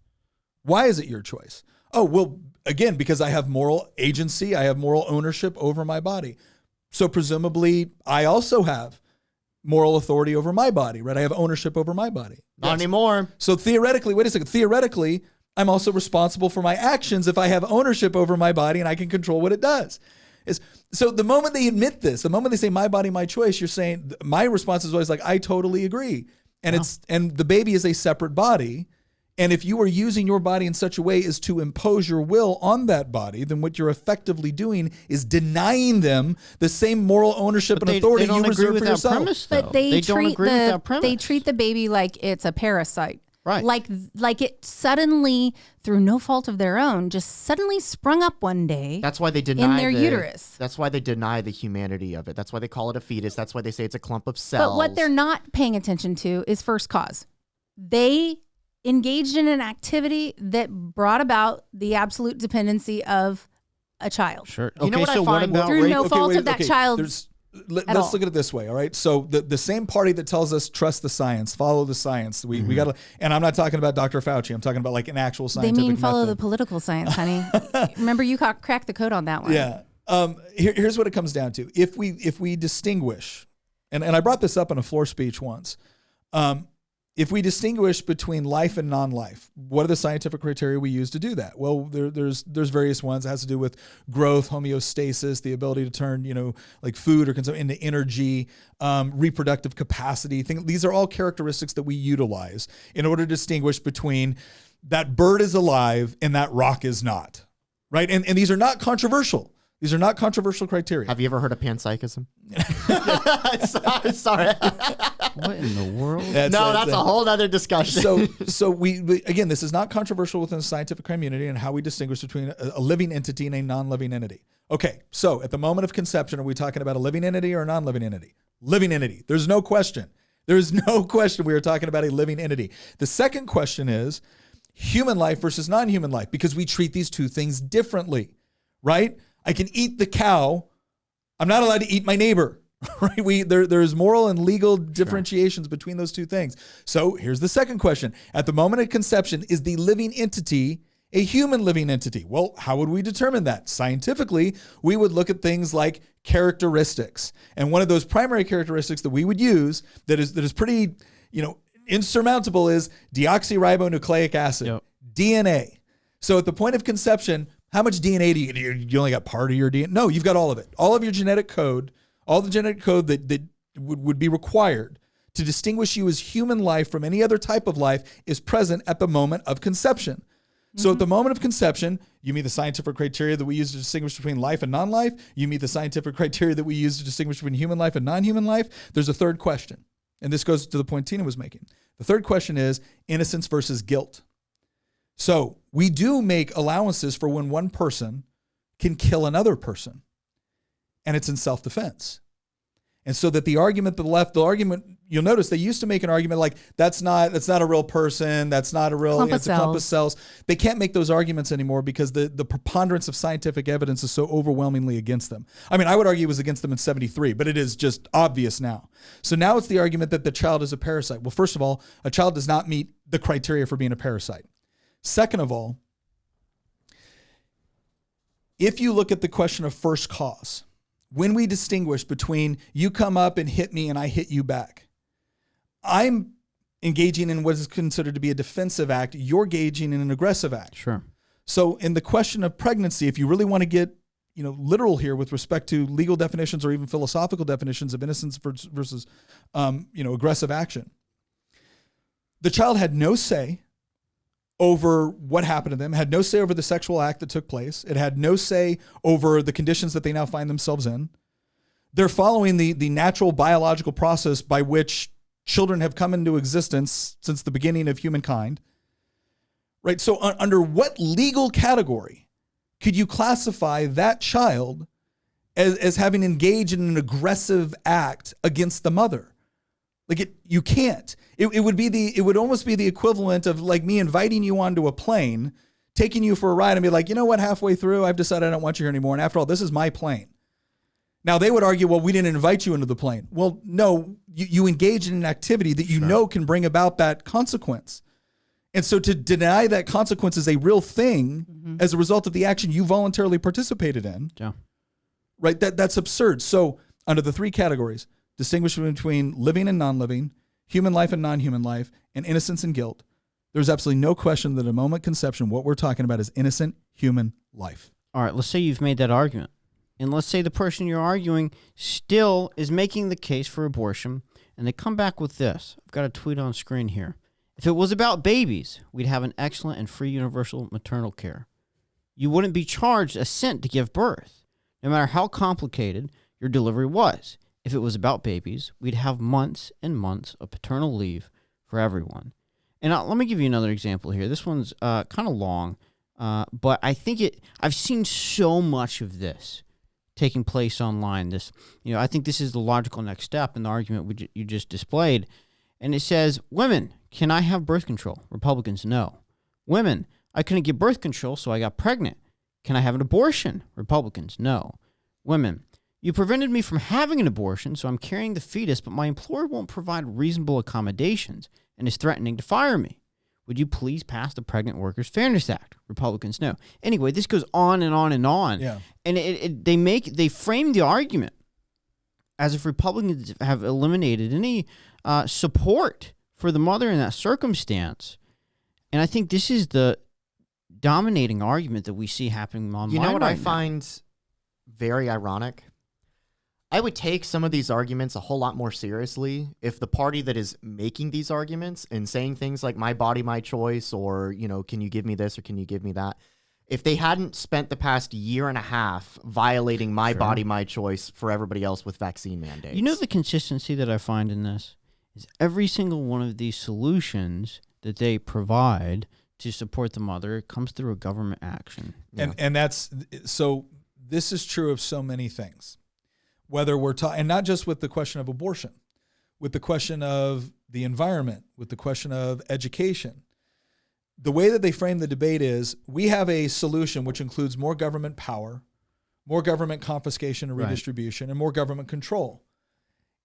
Why is it your choice? Oh, well, again, because I have moral agency, I have moral ownership over my body. So presumably, I also have moral authority over my body, right? I have ownership over my body. Not anymore. So theoretically, wait a second, theoretically, I'm also responsible for my actions if I have ownership over my body and I can control what it does. So the moment they admit this, the moment they say my body, my choice, you're saying, my response is always like, I totally agree. and the baby is a separate body. And if you are using your body in such a way as to impose your will on that body, then what you're effectively doing is denying them the same moral ownership and authority you reserve for yourself. Premise, but they treat the baby like it's a parasite. Right. Like it suddenly, through no fault of their own, just suddenly sprung up one day. That's why they deny in their uterus. That's why they deny the humanity of it. That's why they call it a fetus. That's why they say it's a clump of cells. But what they're not paying attention to is first cause. They engaged in an activity that brought about the absolute dependency of a child. Sure. You know what I find? Through no fault of that child. Let's look at it this way, all right? So the same party that tells us trust the science, follow the science, we got to, and I'm not talking about Dr. Fauci, I'm talking about like an actual scientific They mean follow method. the political science, honey. Remember, you cracked the code on that one. Yeah. Here's what it comes down to. If we distinguish, and I brought this up in a floor speech once, if we distinguish between life and non-life, what are the scientific criteria we use to do that? Well, there's various ones. It has to do with growth, homeostasis, the ability to turn, like food or consumption into energy, reproductive capacity. These are all characteristics that we utilize in order to distinguish between that bird is alive and that rock is not, right? And these are not controversial. These are not controversial criteria. Have you ever heard of panpsychism? Sorry. What in the world? That's a whole other discussion. So we again, this is not controversial within the scientific community and how we distinguish between a living entity and a non-living entity. Okay, so at the moment of conception, are we talking about a living entity or a non-living entity? Living entity. There's no question. There is no question we are talking about a living entity. The second question is human life versus non-human life, because we treat these two things differently, right? I can eat the cow. I'm not allowed to eat my neighbor, right? There's moral and legal differentiations between those two things. So here's the second question. At the moment of conception, is the living entity a human living entity? Well, how would we determine that? Scientifically, we would look at things like characteristics. And one of those primary characteristics that we would use that is pretty, insurmountable is deoxyribonucleic acid, DNA. So at the point of conception, how much DNA do you only got part of your DNA? No, you've got all of it. All of your genetic code, all the genetic code that would be required to distinguish you as human life from any other type of life is present at the moment of conception. So at the moment of conception, you meet the scientific criteria that we use to distinguish between life and non-life. You meet the scientific criteria that we use to distinguish between human life and non-human life. There's a third question. And this goes to the point Tina was making. The third question is innocence versus guilt. So we do make allowances for when one person can kill another person, and it's in self-defense. And so that the argument you'll notice they used to make an argument like that's not a real person, that's not a real, it's a clump of cells. They can't make those arguments anymore because the preponderance of scientific evidence is so overwhelmingly against them. I mean, I would argue it was against them in 73, but it is just obvious now. So now it's the argument that the child is a parasite. Well, first of all, a child does not meet the criteria for being a parasite. Second of all, if you look at the question of first cause, when we distinguish between you come up and hit me and I hit you back, I'm engaging in what is considered to be a defensive act. You're engaging in an aggressive act. Sure. So in the question of pregnancy, if you really want to get literal here with respect to legal definitions or even philosophical definitions of innocence versus aggressive action, the child had no say over what happened to them, had no say over the sexual act that took place. It had no say over the conditions that they now find themselves in. They're following the natural biological process by which children have come into existence since the beginning of humankind. Right? So under what legal category could you classify that child as having engaged in an aggressive act against the mother? You can't. It would almost be the equivalent of like me inviting you onto a plane, taking you for a ride and be like, you know what, halfway through, I've decided I don't want you here anymore. And after all, this is my plane. Now they would argue, well, we didn't invite you into the plane. Well, no, you engage in an activity that you know can bring about that consequence. And so to deny that consequence is a real thing as a result of the action you voluntarily participated in, right? That's absurd. So under the three categories, distinguishing between living and non-living, human life and non-human life, and innocence and guilt, there's absolutely no question that at the moment of conception, what we're talking about is innocent human life. All right, let's say you've made that argument. And let's say the person you're arguing still is making the case for abortion, And they come back with this. I've got a tweet on screen here. If it was about babies, we'd have an excellent and free universal maternal care. You wouldn't be charged a cent to give birth, no matter how complicated your delivery was. If it was about babies, we'd have months and months of paternal leave for everyone. And let me give you another example here. This one's kind of long, but I think I've seen so much of this taking place online. I think this is the logical next step in the argument you just displayed. And it says, women, can I have birth control? Republicans, no. Women, I couldn't get birth control, so I got pregnant. Can I have an abortion? Republicans, no. Women, you prevented me from having an abortion, so I'm carrying the fetus, but my employer won't provide reasonable accommodations and is threatening to fire me. Would you please pass the Pregnant Workers Fairness Act? Republicans, no. Anyway, this goes on and on and on. Yeah. And they frame the argument as if Republicans have eliminated any support for the mother in that circumstance. And I think this is the dominating argument that we see happening online. You know what I now. find very ironic? I would take some of these arguments a whole lot more seriously if the party that is making these arguments and saying things like my body, my choice, or, can you give me this or can you give me that? If they hadn't spent the past year and a half violating my body, my choice for everybody else with vaccine mandates. You know the consistency that I find in this is every single one of these solutions that they provide to support the mother comes through a government action. And that's so this is true of so many things. Whether we're talking, and not just with the question of abortion, with the question of the environment, with the question of education. The way that they frame the debate is we have a solution which includes more government power, more government confiscation and redistribution, and more government control.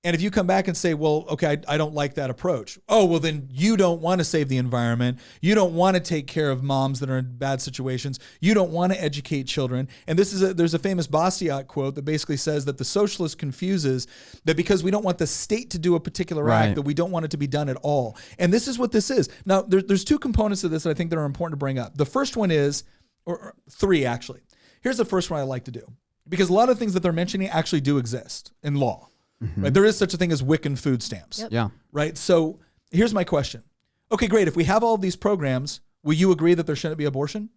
And if you come back and say, well, okay, I don't like that approach. Oh, well, then you don't want to save the environment. You don't want to take care of moms that are in bad situations. You don't want to educate children. And there's a famous Bastiat quote that basically says that the socialist confuses that because we don't want the state to do a particular act, that we don't want it to be done at all. And this is what this is. Now, there's two components of this that I think that are important to bring up. The first one is, or three actually. Here's the first one I like to do. Because a lot of things that they're mentioning actually do exist in law. Mm-hmm. Right? There is such a thing as Wiccan food stamps. Yep. Yeah. Right. So here's my question. Okay, great. If we have all of these programs, will you agree that there shouldn't be abortion?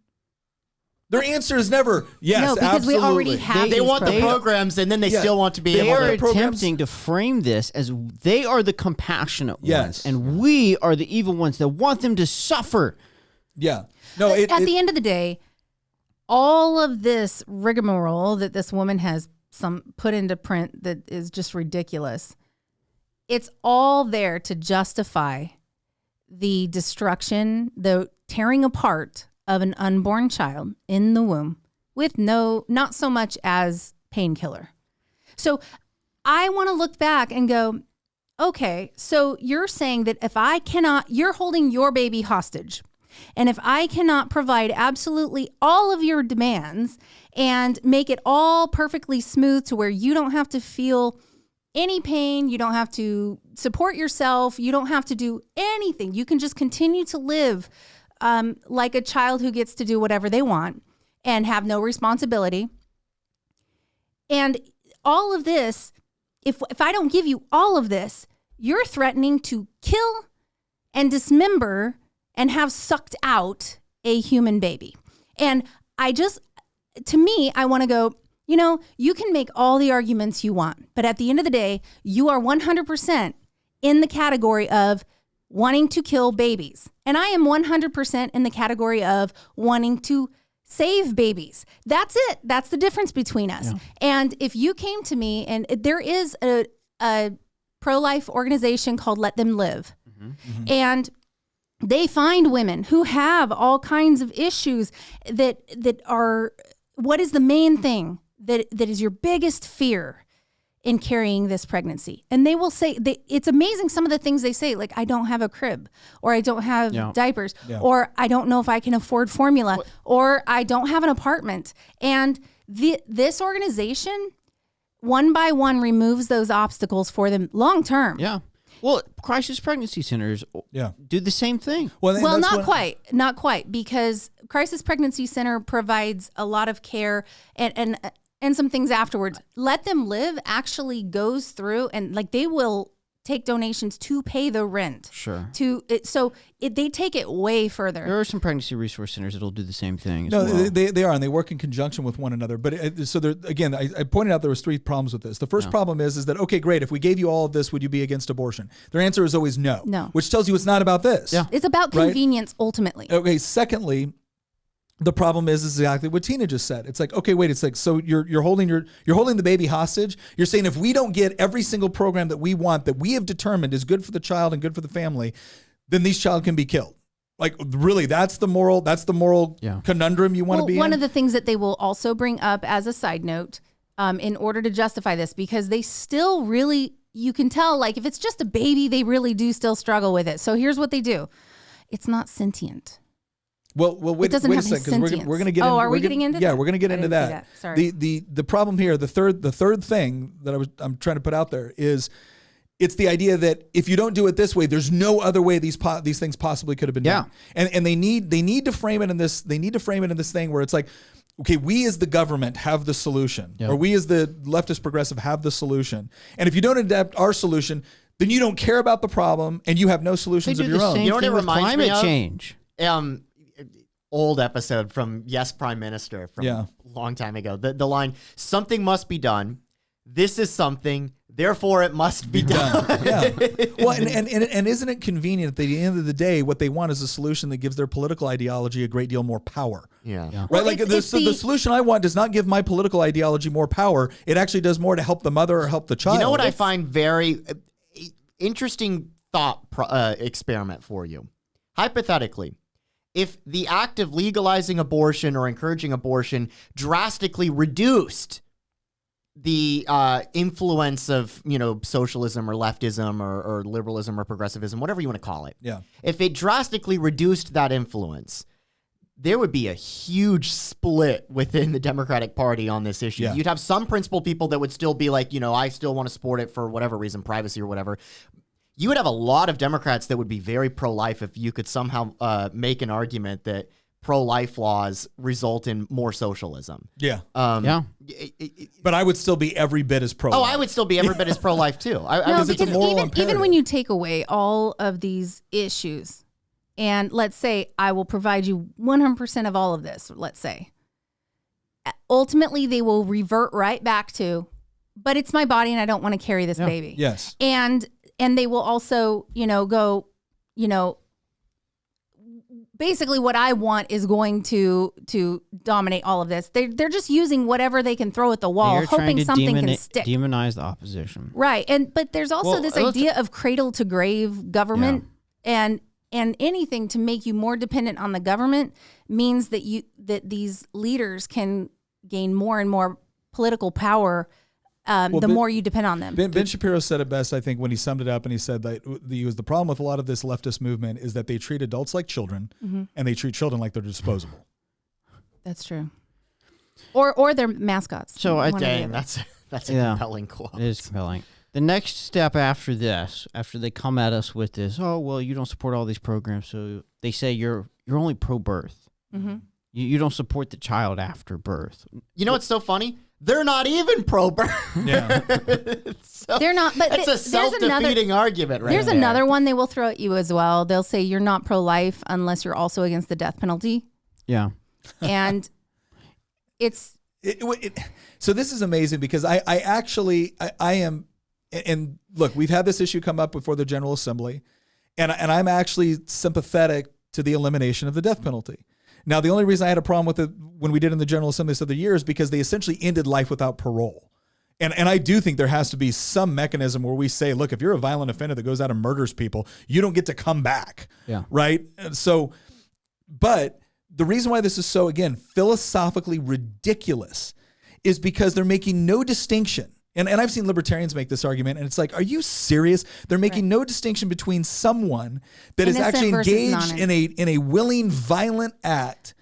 Their answer is never yes. No, because absolutely. we already have. They want the programs, and then they still want to be able to. They are attempting to frame this as they are the compassionate ones, and we are the evil ones that want them to suffer. Yeah. No. At the end of the day, all of this rigmarole that this woman has put into print that is just ridiculous. It's all there to justify the destruction, the tearing apart of an unborn child in the womb with not so much as painkiller. So I want to look back and go, okay, so you're saying that you're holding your baby hostage. And if I cannot provide absolutely all of your demands and make it all perfectly smooth to where you don't have to feel any pain, you don't have to support yourself, you don't have to do anything. You can just continue to live like a child who gets to do whatever they want and have no responsibility. And all of this, if I don't give you all of this, you're threatening to kill and dismember and have sucked out a human baby. And to me, I want to go, you can make all the arguments you want, but at the end of the day, you are 100% in the category of wanting to kill babies. And I am 100% in the category of wanting to save babies. That's it. That's the difference between us. Yeah. And if you came to me, and there is a pro-life organization called Let Them Live, and they find women who have all kinds of issues that are, what is the main thing that is your biggest fear in carrying this pregnancy? And they will say, it's amazing some of the things they say, like, I don't have a crib, or I don't have diapers, or I don't know if I can afford formula, or I don't have an apartment. And this organization, one by one, removes those obstacles for them long term. Yeah. Well, crisis pregnancy centers do the same thing. Well, not quite, because crisis pregnancy center provides a lot of care and some things afterwards. Let Them Live actually goes through and they will take donations to pay the rent. Sure. They take it way further. There are some pregnancy resource centers that'll do the same thing. No, they are, and they work in conjunction with one another. But again, I pointed out there was 3 problems with this. The first problem is that, okay, great, if we gave you all of this, would you be against abortion? Their answer is always no. No. Which tells you it's not about this. Yeah. It's about convenience ultimately. Okay, secondly, the problem is exactly what Tina just said. It's like, okay, wait, it's like, so you're holding the baby hostage. You're saying if we don't get every single program that we want, that we have determined is good for the child and good for the family, then these child can be killed. Like, really, that's the moral conundrum you want to be in? One of the things that they will also bring up as a side note, in order to justify this, because they still really, you can tell, like, if it's just a baby, they really do still struggle with it. So here's what they do. It's not sentient. Well, wait a second, because we're going to get. Oh, are we getting into that? Yeah, we're going to get into that. Sorry. The problem here, the third thing that I'm trying to put out there is, it's the idea that if you don't do it this way, there's no other way these things possibly could have been done. And they need to frame it in this. They need to frame it in this thing where it's like, okay, we as the government have the solution, or we as the leftist progressive have the solution. And if you don't adapt our solution, then you don't care about the problem and you have no solutions of your own. You know what it reminds me of? Climate change. Old episode from Yes, Prime Minister from a long time ago. The line, something must be done. This is something, therefore it must be done. Yeah. Well, and isn't it convenient that at the end of the day, what they want is a solution that gives their political ideology a great deal more power. Yeah. Right? Well, like the solution I want does not give my political ideology more power. It actually does more to help the mother or help the child. You know what I find very interesting thought experiment for you? Hypothetically, if the act of legalizing abortion or encouraging abortion drastically reduced the influence of, socialism or leftism or liberalism or progressivism, whatever you want to call it. Yeah. If it drastically reduced that influence, there would be a huge split within the Democratic Party on this issue. Yeah. You'd have some principled people that would still be like, I still want to support it for whatever reason, privacy or whatever. You would have a lot of Democrats that would be very pro-life if you could somehow make an argument that pro-life laws result in more socialism. Yeah. But I would still be every bit as pro-life. Oh, I would still be every bit as pro-life too. Because even when you take away all of these issues, and let's say I will provide you 100% of all of this, let's say, ultimately they will revert right back to, but it's my body and I don't want to carry this baby. Yes. And they will also, go, basically what I want is going to dominate all of this. They're just using whatever they can throw at the wall, hoping something can stick. Demonize the opposition. Right. But there's also this idea of cradle to grave government, and anything to make you more dependent on the government means that these leaders can gain more and more political power. The more you depend on them. Ben Shapiro said it best, I think, when he summed it up, and he said that the problem with a lot of this leftist movement is that they treat adults like children, and they treat children like they're disposable. That's true. Or they're mascots. So that's a compelling quote. It is compelling. The next step after this, after they come at us with this, oh well, you don't support all these programs, so they say you're only pro-birth. Mm-hmm. You don't support the child after birth. You know what's so funny? They're not even pro-birth. Yeah. So they're not, but it's a self-defeating argument, right? There's another one they will throw at you as well. They'll say you're not pro-life unless you're also against the death penalty. Yeah. And so this is amazing because I am, and look, we've had this issue come up before the General Assembly, and I'm actually sympathetic to the elimination of the death penalty. Now, the only reason I had a problem with it when we did in the General Assembly this other year is because they essentially ended life without parole. And I do think there has to be some mechanism where we say, look, if you're a violent offender that goes out and murders people, you don't get to come back. Yeah. Right? So, but the reason why this is so, again, philosophically ridiculous is because they're making no distinction. And I've seen libertarians make this argument, and it's like, are you serious? They're making no distinction between someone that is actually engaged in a willing, violent act,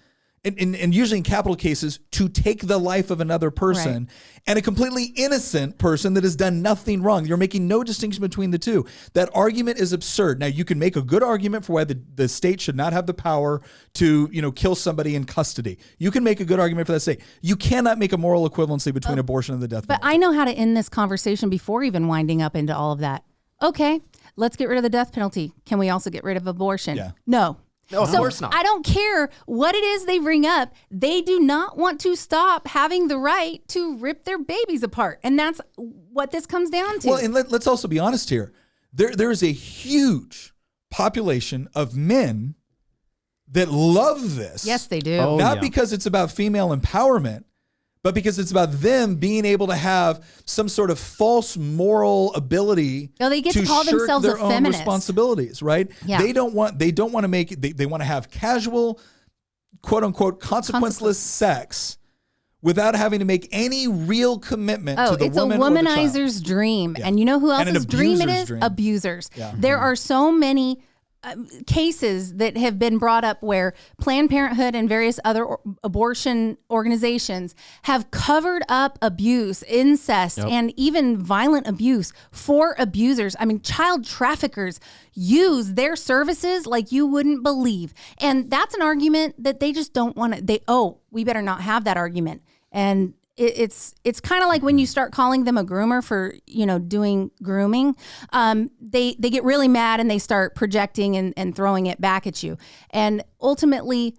and usually in capital cases, to take the life of another person, and a completely innocent person that has done nothing wrong. You're making no distinction between the two. That argument is absurd. Now, you can make a good argument for why the state should not have the power to, kill somebody in custody. You can make a good argument for that state. You cannot make a moral equivalency between abortion and the death penalty. But I know how to end this conversation before even winding up into all of that. okay, let's get rid of the death penalty. Can we also get rid of abortion? Yeah. No. No, of course not. I don't care what it is they bring up. They do not want to stop having the right to rip their babies apart. And that's what this comes down to. Well, and let's also be honest here. There is a huge population of men that love this. Yes, they do. Not because it's about female empowerment, but because it's about them being able to have some sort of false moral ability they get to call shirk themselves their a own feminist. responsibilities, right? Yeah. They don't want to make it, they want to have casual, quote unquote, consequenceless sex without having to make any real commitment to the woman or the child. It's a womanizer's dream. Yeah. And you know who else's dream it is? Dream. Abusers. Yeah. There are so many cases that have been brought up where Planned Parenthood and various other abortion organizations have covered up abuse, incest, and even violent abuse for abusers. I mean, child traffickers use their services like you wouldn't believe. And that's an argument that they just don't want to, we better not have that argument. And it's kind of like when you start calling them a groomer for, doing grooming, they get really mad and they start projecting and throwing it back at you. And ultimately,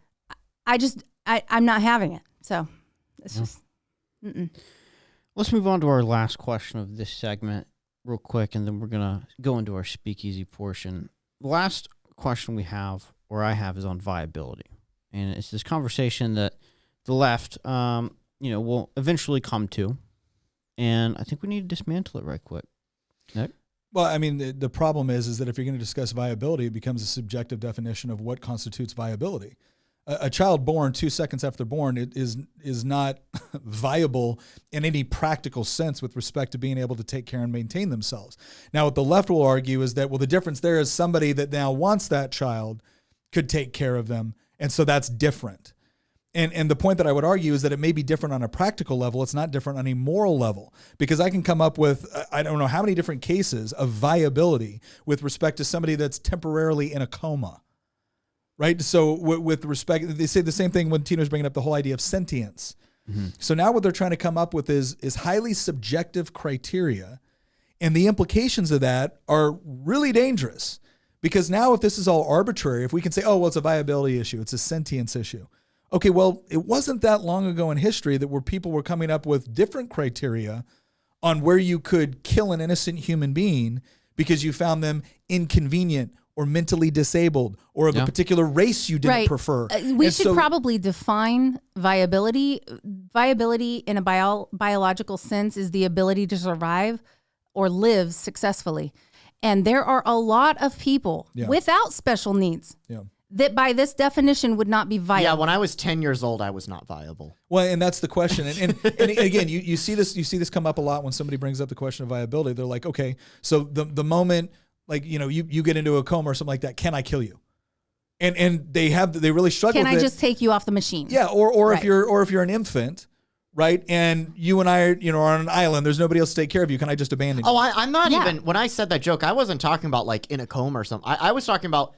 I'm not having it. So it's just, Let's move on to our last question of this segment real quick, and then we're going to go into our speakeasy portion. The last question I have is on viability. And it's this conversation that the left, will eventually come to, and I think we need to dismantle it right quick. Nick? Well, I mean, the problem is that if you're going to discuss viability, it becomes a subjective definition of what constitutes viability. A child born 2 seconds after born is not viable in any practical sense with respect to being able to take care and maintain themselves. Now, what the left will argue is that, well, the difference there is somebody that now wants that child could take care of them, and so that's different. And the point that I would argue is that it may be different on a practical level. It's not different on a moral level, because I can come up with, I don't know how many different cases of viability with respect to somebody that's temporarily in a coma, right? So with respect, they say the same thing when Tina's bringing up the whole idea of sentience. Mm-hmm. So now what they're trying to come up with is highly subjective criteria, and the implications of that are really dangerous, because now if this is all arbitrary, if we can say, oh, well, it's a viability issue, it's a sentience issue. Okay, well, it wasn't that long ago in history that people were coming up with different criteria on where you could kill an innocent human being because you found them inconvenient or mentally disabled or of a particular race you didn't prefer. We should probably define viability. Viability in a biological sense is the ability to survive or live successfully. And there are a lot of people without special needs that by this definition would not be viable. Yeah, when I was 10 years old, I was not viable. Well, and that's the question. And again, you see this come up a lot when somebody brings up the question of viability. They're like, okay, so the moment, like, you get into a coma or something like that, can I kill you? And they really struggle with it. Can I just take you off the machine? Yeah, or if you're an infant, right, and you and I are on an island, there's nobody else to take care of you, can I just abandon you? Oh, I'm not even, when I said that joke, I wasn't talking about like in a coma or something. I was talking about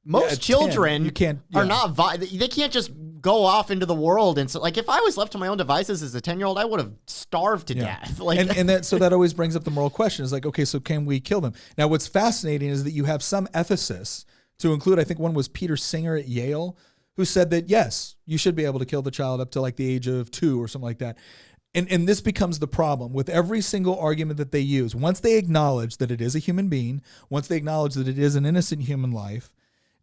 most children are not, they can't just go off into the world. And so, like, if I was left to my own devices as a 10-year-old, I would have starved to death. Like, so that always brings up the moral question. Is like, okay, so can we kill them? Now, what's fascinating is that you have some ethicists, to include, I think one was Peter Singer at Yale, who said that, yes, you should be able to kill the child up to like the age of 2 or something like that. And this becomes the problem with every single argument that they use. Once they acknowledge that it is a human being, once they acknowledge that it is an innocent human life,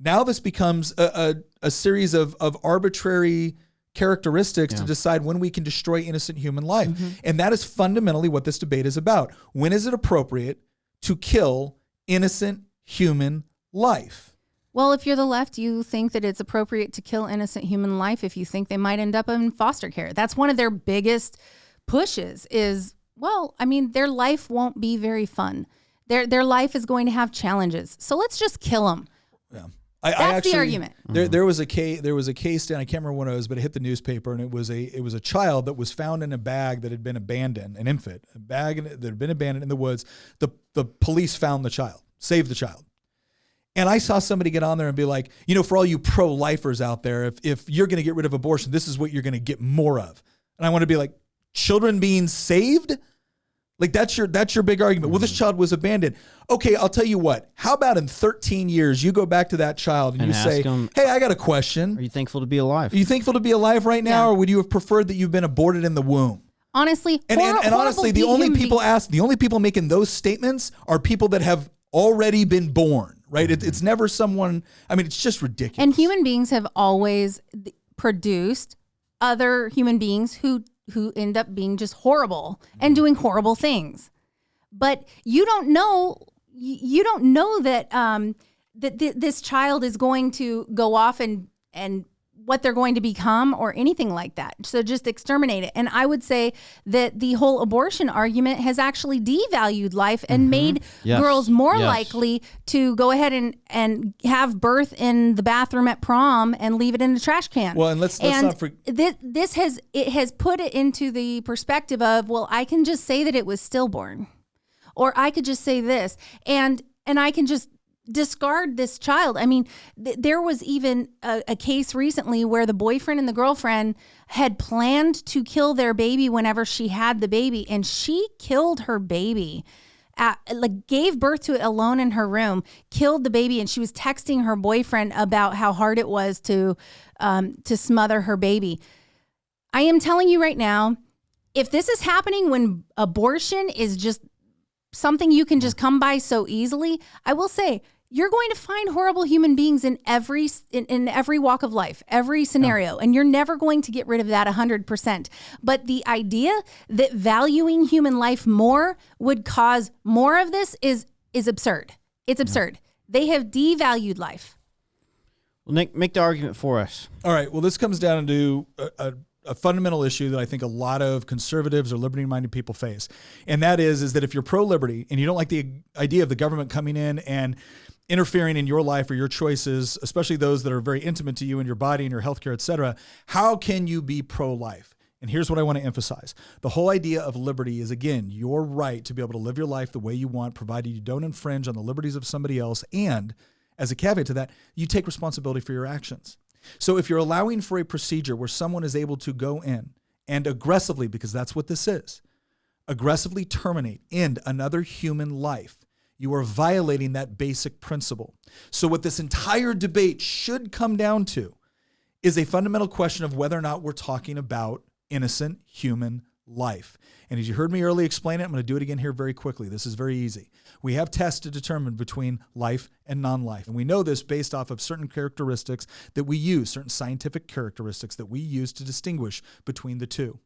now this becomes a series of arbitrary characteristics to decide when we can destroy innocent human life. Mm-hmm. And that is fundamentally what this debate is about. When is it appropriate to kill innocent human life? Well, if you're the left, you think that it's appropriate to kill innocent human life if you think they might end up in foster care. That's one of their biggest pushes is, well, I mean, their life won't be very fun. Their life is going to have challenges. So let's just kill them. Yeah. That's the argument. There was a case, and I can't remember when it was, but it hit the newspaper, and it was a child that was found in a bag that had been abandoned, an infant, a bag that had been abandoned in the woods. The police found the child, saved the child. And I saw somebody get on there and be like, for all you pro-lifers out there, if you're going to get rid of abortion, this is what you're going to get more of. And I want to be like, children being saved? Like that's your big argument. Well, this child was abandoned. Okay, I'll tell you what. How about in 13 years, you go back to that child and you say, hey, I got a question. Are you thankful to be alive? Are you thankful to be alive right now, or would you have preferred that you've been aborted in the womb? Honestly, and honestly, the only people making those statements are people that have already been born, right? It's never someone, I mean, it's just ridiculous. And human beings have always produced other human beings who end up being just horrible and doing horrible things. But you don't know that this child is going to go off and what they're going to become or anything like that. So just exterminate it. And I would say that the whole abortion argument has actually devalued life and made girls more likely to go ahead and have birth in the bathroom at prom and leave it in the trash can. Well, and let's not forget. This has put it into the perspective of, well, I can just say that it was stillborn, or I could just say this, and I can just discard this child. I mean, there was even a case recently where the boyfriend and the girlfriend had planned to kill their baby whenever she had the baby, and she killed her baby. Gave birth to it alone in her room, killed the baby, and she was texting her boyfriend about how hard it was to smother her baby. I am telling you right now, if this is happening when abortion is just something you can just come by so easily, I will say you're going to find horrible human beings in every walk of life, every scenario, and you're never going to get rid of that 100%. But the idea that valuing human life more would cause more of this is absurd. It's absurd. They have devalued life. Well, Nick, make the argument for us. All right. Well, this comes down to a fundamental issue that I think a lot of conservatives or liberty-minded people face. And that is that if you're pro-liberty and you don't like the idea of the government coming in and interfering in your life or your choices, especially those that are very intimate to you and your body and your healthcare, et cetera, how can you be pro-life? And here's what I want to emphasize. The whole idea of liberty is, again, your right to be able to live your life the way you want, provided you don't infringe on the liberties of somebody else. And as a caveat to that, you take responsibility for your actions. So if you're allowing for a procedure where someone is able to go in and aggressively, because that's what this is, aggressively end another human life, you are violating that basic principle. So what this entire debate should come down to is a fundamental question of whether or not we're talking about innocent human life. And as you heard me earlier explain it, I'm going to do it again here very quickly. This is very easy. We have tests to determine between life and non-life. And we know this based off of certain characteristics that we use, certain scientific characteristics that we use to distinguish between the two.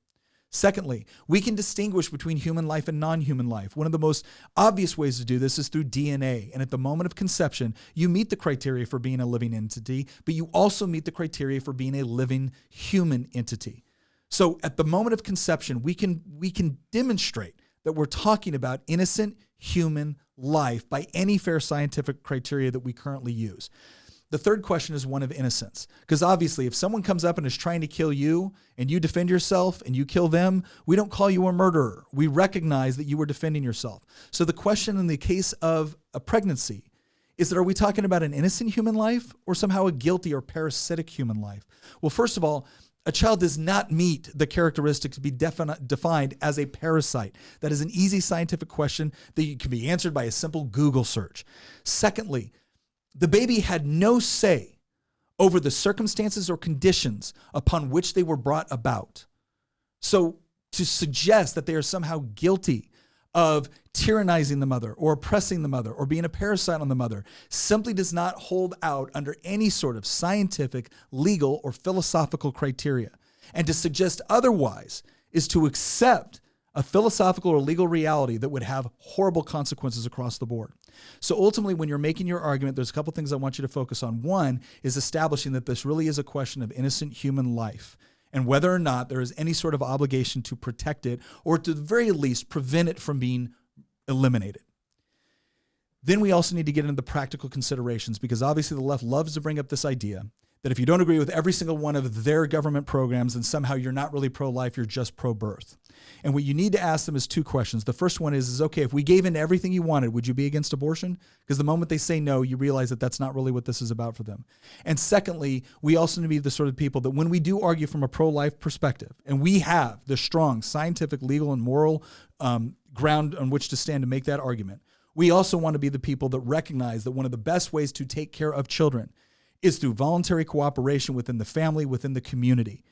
Secondly, we can distinguish between human life and non-human life. One of the most obvious ways to do this is through DNA. And at the moment of conception, you meet the criteria for being a living entity, but you also meet the criteria for being a living human entity. So at the moment of conception, we can demonstrate that we're talking about innocent human life by any fair scientific criteria that we currently use. The third question is one of innocence, because obviously if someone comes up and is trying to kill you and you defend yourself and you kill them, we don't call you a murderer. We recognize that you were defending yourself. So the question in the case of a pregnancy is that, are we talking about an innocent human life or somehow a guilty or parasitic human life? Well, first of all, a child does not meet the characteristics to be defined as a parasite. That is an easy scientific question that can be answered by a simple Google search. Secondly, the baby had no say over the circumstances or conditions upon which they were brought about. So to suggest that they are somehow guilty of tyrannizing the mother or oppressing the mother or being a parasite on the mother simply does not hold out under any sort of scientific, legal, or philosophical criteria. And to suggest otherwise is to accept a philosophical or legal reality that would have horrible consequences across the board. So ultimately, when you're making your argument, there's a couple things I want you to focus on. One is establishing that this really is a question of innocent human life and whether or not there is any sort of obligation to protect it or to the very least prevent it from being eliminated. Then we also need to get into the practical considerations, because obviously the left loves to bring up this idea that if you don't agree with every single one of their government programs, then somehow you're not really pro-life, you're just pro-birth. And what you need to ask them is two questions. The first one is okay, if we gave in everything you wanted, would you be against abortion? Because the moment they say no, you realize that that's not really what this is about for them. And secondly, we also need to be the sort of people that when we do argue from a pro-life perspective, and we have the strong scientific, legal, and moral ground on which to stand to make that argument, we also want to be the people that recognize that one of the best ways to take care of children is through voluntary cooperation within the family, within the community.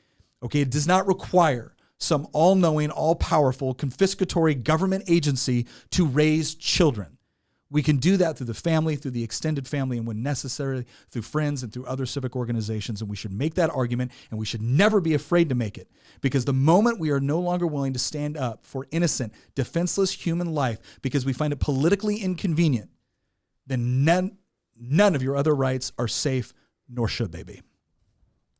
Okay, it does not require some all-knowing, all-powerful, confiscatory government agency to raise children. We can do that through the family, through the extended family, and when necessary, through friends and through other civic organizations. And we should make that argument, and we should never be afraid to make it. Because the moment we are no longer willing to stand up for innocent, defenseless human life because we find it politically inconvenient, then none of your other rights are safe, nor should they be.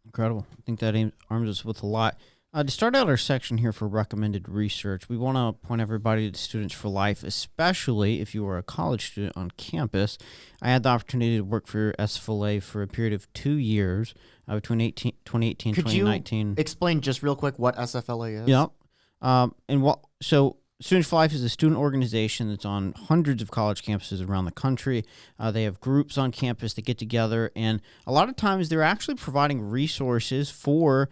Incredible. I think that arms us with a lot. To start out our section here for recommended research, we want to point everybody to Students for Life, especially if you are a college student on campus. I had the opportunity to work for SFLA for a period of 2 years between 2018 and 2019. Could you explain just real quick what SFLA is? Yeah. So Students for Life is a student organization that's on hundreds of college campuses around the country. They have groups on campus that get together, and a lot of times they're actually providing resources for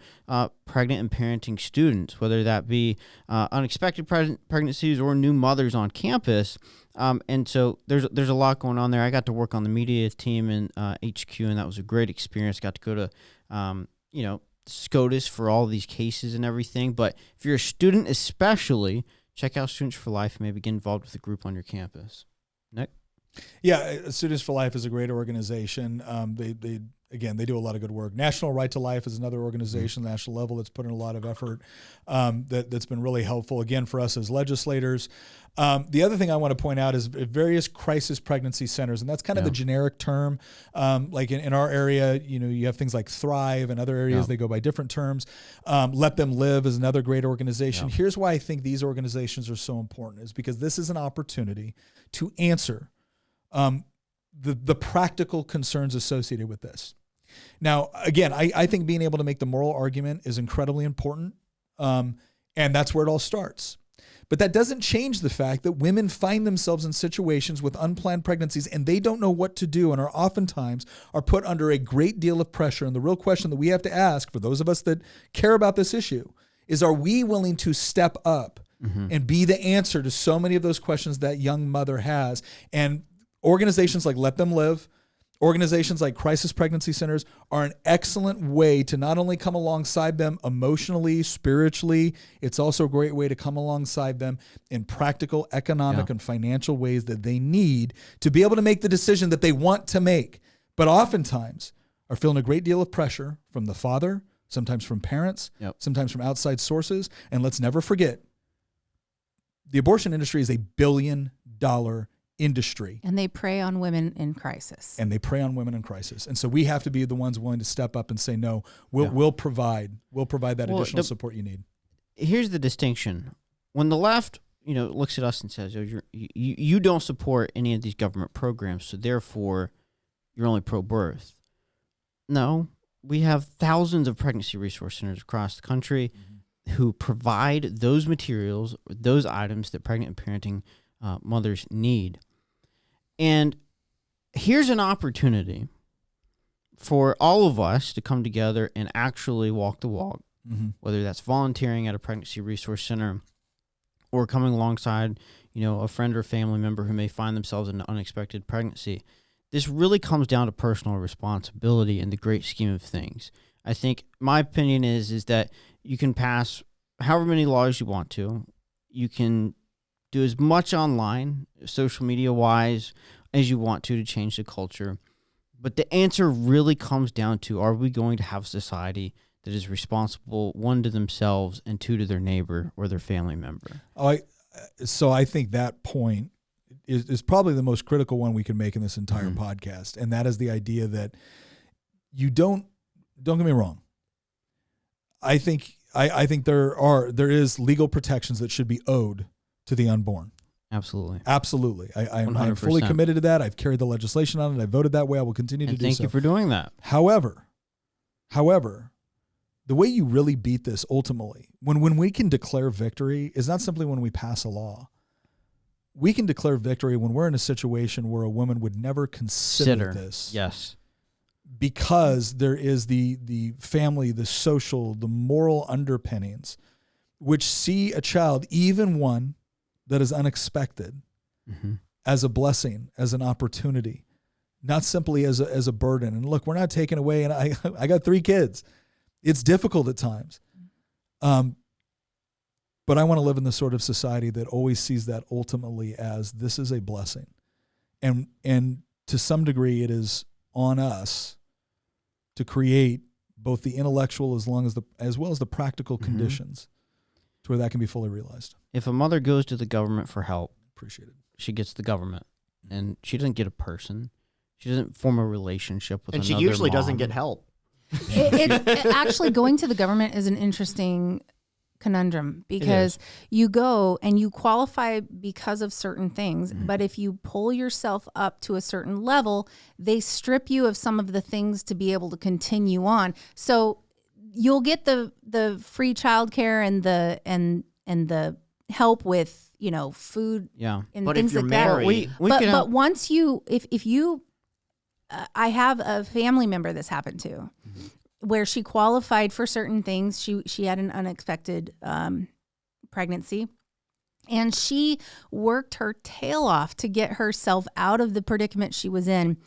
pregnant and parenting students, whether that be unexpected pregnancies or new mothers on campus. And so there's a lot going on there. I got to work on the media team in HQ, and that was a great experience. Got to go to SCOTUS for all these cases and everything. But if you're a student especially, check out Students for Life and maybe get involved with a group on your campus. Nick? Yeah, Students for Life is a great organization. They do a lot of good work. National Right to Life is another organization, national level, that's put in a lot of effort that's been really helpful, again, for us as legislators. The other thing I want to point out is various crisis pregnancy centers, and that's kind of the generic term. Like in our area, you have things like Thrive, and other areas they go by different terms. Let Them Live is another great organization. Here's why I think these organizations are so important, is because this is an opportunity to answer the practical concerns associated with this. Now, again, I think being able to make the moral argument is incredibly important, and that's where it all starts. But that doesn't change the fact that women find themselves in situations with unplanned pregnancies, and they don't know what to do, and are oftentimes put under a great deal of pressure. And the real question that we have to ask, for those of us that care about this issue, is, are we willing to step up and be the answer to so many of those questions that young mother has? And organizations like Let Them Live, organizations like crisis pregnancy centers are an excellent way to not only come alongside them emotionally, spiritually, it's also a great way to come alongside them in practical, economic, and financial ways that they need to be able to make the decision that they want to make, but oftentimes are feeling a great deal of pressure from the father, sometimes from parents, sometimes from outside sources. And let's never forget, the abortion industry is $1 billion industry. And they prey on women in crisis. And so we have to be the ones willing to step up and say, no, we'll provide that additional support you need. Here's the distinction. When the left, looks at us and says, you don't support any of these government programs, so therefore you're only pro-birth. No, we have thousands of pregnancy resource centers across the country who provide those materials, those items that pregnant and parenting mothers need. And here's an opportunity for all of us to come together and actually walk the walk, whether that's volunteering at a pregnancy resource center or coming alongside, a friend or family member who may find themselves in an unexpected pregnancy. This really comes down to personal responsibility in the great scheme of things. I think my opinion is that you can pass however many laws you want to. You can do as much online, social media-wise, as you want to change the culture. But the answer really comes down to, are we going to have a society that is responsible, one, to themselves, and two, to their neighbor or their family member? So I think that point is probably the most critical one we can make in this entire podcast, and that is the idea that you don't get me wrong. I think there is legal protections that should be owed to the unborn. Absolutely. I'm fully committed to that. I've carried the legislation on it. I voted that way. I will continue to do so. Thank you for doing that. However, However, the way you really beat this ultimately, when we can declare victory, is not simply when we pass a law. We can declare victory when we're in a situation where a woman would never consider this. Yes. Because there is the family, the social, the moral underpinnings, which see a child, even one that is unexpected, as a blessing, as an opportunity, not simply as a burden. And look, we're not taking away, and I got 3 kids. It's difficult at times. But I want to live in the sort of society that always sees that ultimately as this is a blessing. And to some degree, it is on us to create both the intellectual as well as the practical conditions to where that can be fully realized. If a mother goes to the government for help, appreciate it. She gets the government, and she doesn't get a person. She doesn't form a relationship with another And she usually mom. doesn't get help. It's actually going to the government is an interesting conundrum because you go and you qualify because of certain things, but if you pull yourself up to a certain level, they strip you of some of the things to be able to continue on. So you'll get the free childcare and the help with, you know, food and but things if you're like married, that. But once you if you I have a family member this happened to, where she qualified for certain things. She had an unexpected pregnancy, and she worked her tail off to get herself out of the predicament she was in.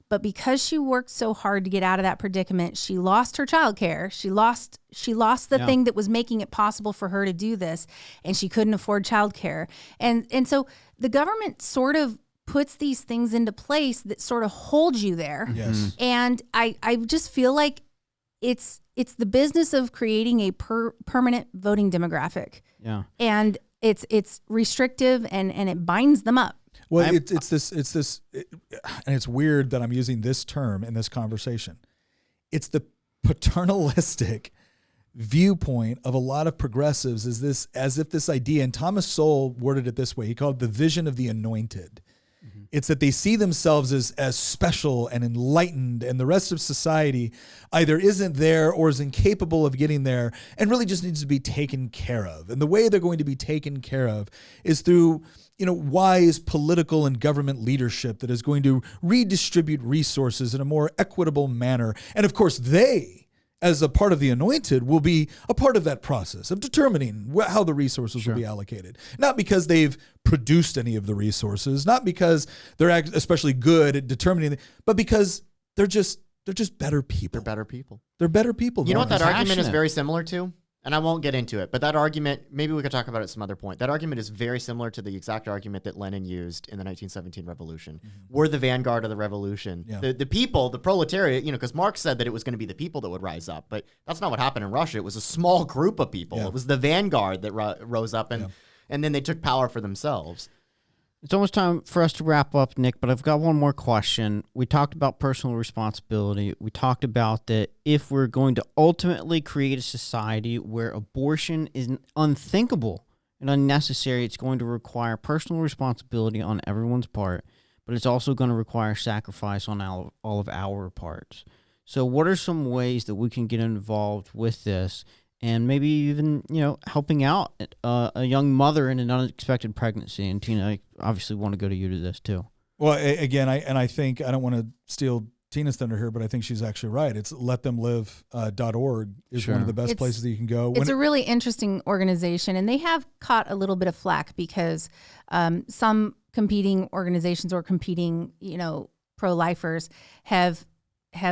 But because she worked so hard to get out of that predicament, she lost her childcare. She lost the thing that was making it possible for her to do this, and she couldn't afford childcare. And so the government sort of puts these things into place that sort of hold you there. Yes. And I just feel like it's the business of creating a permanent voting demographic. Yeah. And it's restrictive and it binds them up. Well, it's this, and it's weird that I'm using this term in this conversation. It's the paternalistic viewpoint of a lot of progressives as if this idea, and Thomas Sowell worded it this way. He called it the vision of the anointed. It's that they see themselves as special and enlightened, and the rest of society either isn't there or is incapable of getting there and really just needs to be taken care of. And the way they're going to be taken care of is through, wise political and government leadership that is going to redistribute resources in a more equitable manner. And of course, they, as a part of the anointed, will be a part of that process of determining how the resources will be allocated. Not because they've produced any of the resources, not because they're especially good at determining, but because they're just better people. They're better people. They're better people. You know what that argument is very similar to? And I won't get into it, but that argument, maybe we could talk about it at some other point. That argument is very similar to the exact argument that Lenin used in the 1917 revolution. We're the vanguard of the revolution. Yeah. The people, the proletariat, because Marx said that it was going to be the people that would rise up, but that's not what happened in Russia. It was a small group of people. It was the vanguard that rose up, and then they took power for themselves. It's almost time for us to wrap up, Nick, but I've got one more question. We talked about personal responsibility. We talked about that if we're going to ultimately create a society where abortion is unthinkable and unnecessary, it's going to require personal responsibility on everyone's part, but it's also going to require sacrifice on all of our parts. So what are some ways that we can get involved with this? And maybe even, helping out a young mother in an unexpected pregnancy. And Tina, I obviously want to go to you to this too. Well, again, I think, I don't want to steal Tina's thunder here, but I think she's actually right. It's letthemlive.org is one of the best places that you can go. It's a really interesting organization, and they have caught a little bit of flack because some competing organizations or competing, pro-lifers have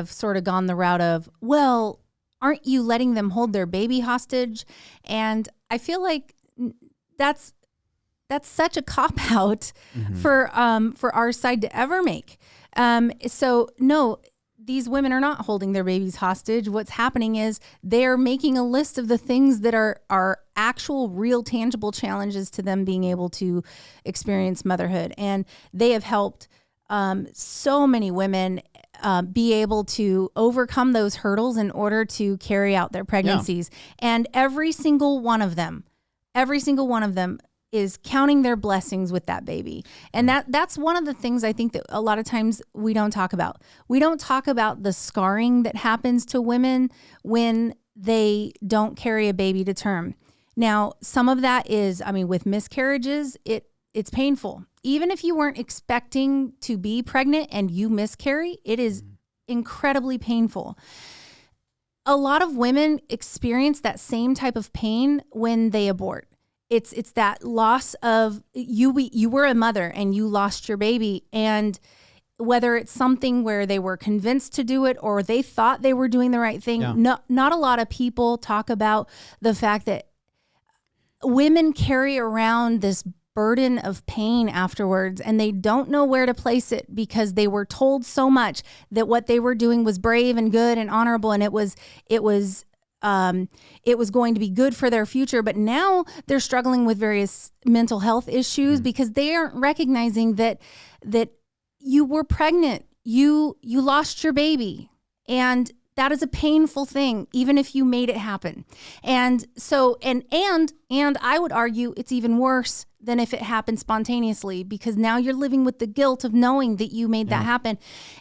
sort of gone the route of, well, aren't you letting them hold their baby hostage? And I feel like that's such a cop-out for our side to ever make. So no, these women are not holding their babies hostage. What's happening is they're making a list of the things that are actual, real, tangible challenges to them being able to experience motherhood. And they have helped so many women be able to overcome those hurdles in order to carry out their pregnancies. And every single one of them is counting their blessings with that baby. And that's one of the things I think that a lot of times we don't talk about. We don't talk about the scarring that happens to women when they don't carry a baby to term. Now, some of that is, with miscarriages, it's painful. Even if you weren't expecting to be pregnant and you miscarry, it is incredibly painful. A lot of women experience that same type of pain when they abort. It's that loss of you were a mother and you lost your baby, and whether it's something where they were convinced to do it or they thought they were doing the right thing. Yeah. Not a lot of people talk about the fact that women carry around this burden of pain afterwards, and they don't know where to place it because they were told so much that what they were doing was brave and good and honorable, and it was going to be good for their future. But now they're struggling with various mental health issues because they aren't recognizing that you were pregnant, you lost your baby, and that is a painful thing, even if you made it happen. And so, and I would argue it's even worse than if it happened spontaneously, because now you're living with the guilt of knowing that you made that happen.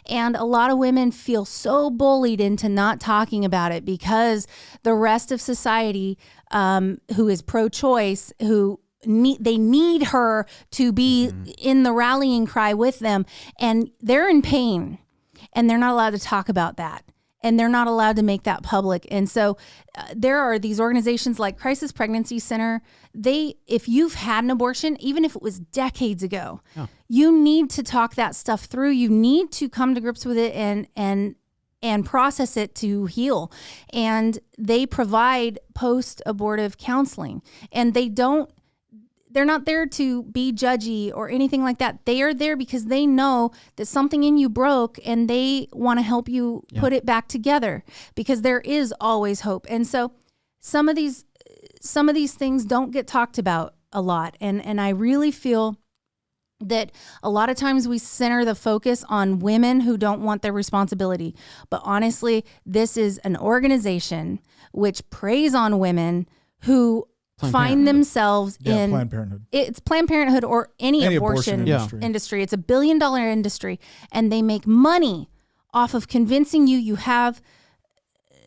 And a lot of women feel so bullied into not talking about it because the rest of society, who is pro-choice, they need her to be in the rallying cry with them, and they're in pain, and they're not allowed to talk about that. And they're not allowed to make that public. And so there are these organizations like Crisis Pregnancy Center. If you've had an abortion, even if it was decades ago, you need to talk that stuff through. You need to come to grips with it and process it to heal. And they provide post-abortive counseling. And they're not there to be judgy or anything like that. They are there because they know that something in you broke and they want to help you put it back together, because there is always hope. And so some of these things don't get talked about a lot. And I really feel that a lot of times we center the focus on women who don't want their responsibility. But honestly, this is an organization which preys on women who find themselves in Planned Parenthood. It's Planned Parenthood or any abortion industry. It's $1 billion industry, and they make money off of convincing you have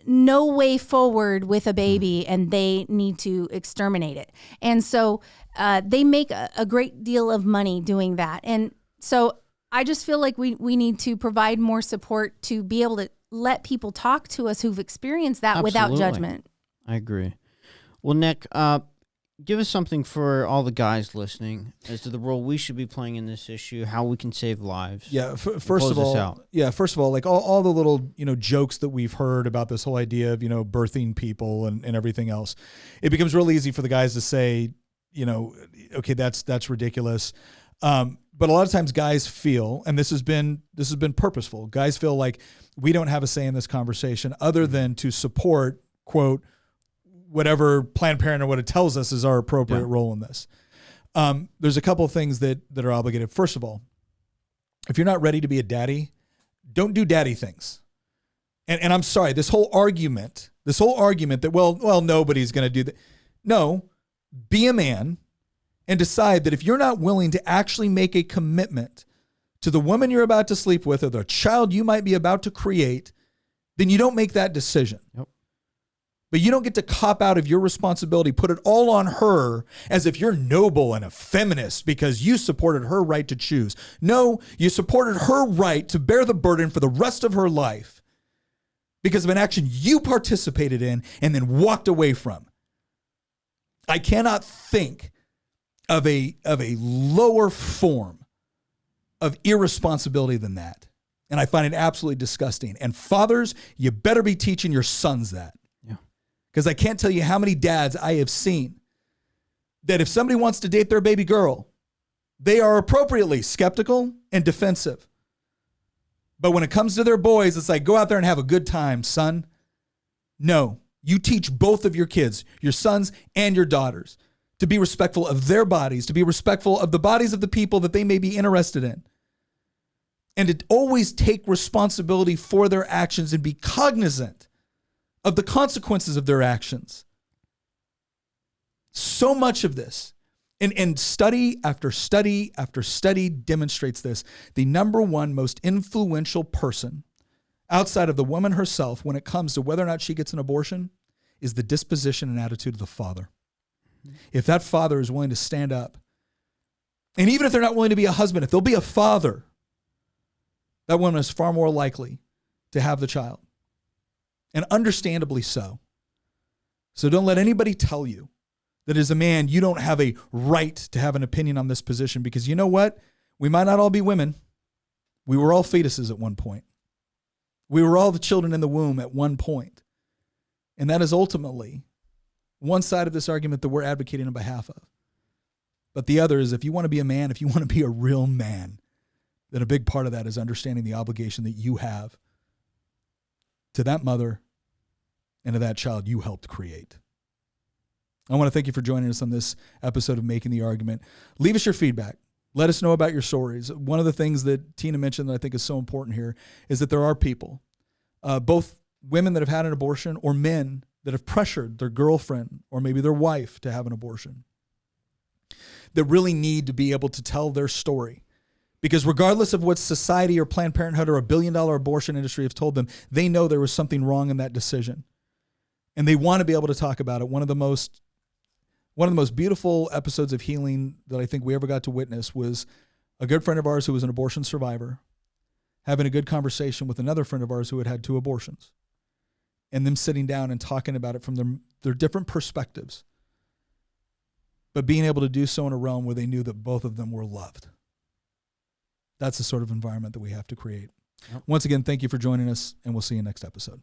no way forward with a baby and they need to exterminate it. And so they make a great deal of money doing that. And so I just feel like we need to provide more support to be able to let people talk to us who've experienced that without judgment. I agree. Well, Nick, give us something for all the guys listening as to the role we should be playing in this issue, how we can save lives. Yeah, first of all, like all the little jokes that we've heard about this whole idea of birthing people and everything else, it becomes real easy for the guys to say, okay, that's ridiculous. But a lot of times guys feel, and this has been purposeful, guys feel like we don't have a say in this conversation other than to support, quote, whatever Planned Parenthood or what it tells us is our appropriate role in this. There's a couple of things that are obligated. First of all, if you're not ready to be a daddy, don't do daddy things. And I'm sorry, this whole argument that, well, nobody's going to do that. No, be a man and decide that if you're not willing to actually make a commitment to the woman you're about to sleep with or the child you might be about to create, then you don't make that decision. Yep. But you don't get to cop out of your responsibility, put it all on her as if you're noble and a feminist because you supported her right to choose. No, you supported her right to bear the burden for the rest of her life because of an action you participated in and then walked away from. I cannot think of a lower form of irresponsibility than that. And I find it absolutely disgusting. And fathers, you better be teaching your sons that. Because I can't tell you how many dads I have seen that if somebody wants to date their baby girl, they are appropriately skeptical and defensive. But when it comes to their boys, it's like, go out there and have a good time, son. No, you teach both of your kids, your sons and your daughters, to be respectful of their bodies, to be respectful of the bodies of the people that they may be interested in. And to always take responsibility for their actions and be cognizant of the consequences of their actions. So much of this And study after study after study demonstrates this. The number one most influential person outside of the woman herself when it comes to whether or not she gets an abortion is the disposition and attitude of the father. If that father is willing to stand up, and even if they're not willing to be a husband, if they'll be a father, that woman is far more likely to have the child. And understandably so. So don't let anybody tell you that as a man, you don't have a right to have an opinion on this position, because you know what? We might not all be women. We were all fetuses at one point. We were all the children in the womb at one point. And that is ultimately one side of this argument that we're advocating on behalf of. But the other is, if you want to be a man, if you want to be a real man, then a big part of that is understanding the obligation that you have to that mother and to that child you helped create. I want to thank you for joining us on this episode of Making the Argument. Leave us your feedback. Let us know about your stories. One of the things that Tina mentioned that I think is so important here is that there are people, both women that have had an abortion or men that have pressured their girlfriend or maybe their wife to have an abortion, that really need to be able to tell their story. Because regardless of what society or Planned Parenthood or a billion-dollar abortion industry have told them, they know there was something wrong in that decision. And they want to be able to talk about it. One of the most beautiful episodes of healing that I think we ever got to witness was a good friend of ours who was an abortion survivor having a good conversation with another friend of ours who had had 2 abortions, and them sitting down and talking about it from their different perspectives, but being able to do so in a realm where they knew that both of them were loved. That's the sort of environment that we have to create. Yep. Once again, thank you for joining us, and we'll see you next episode.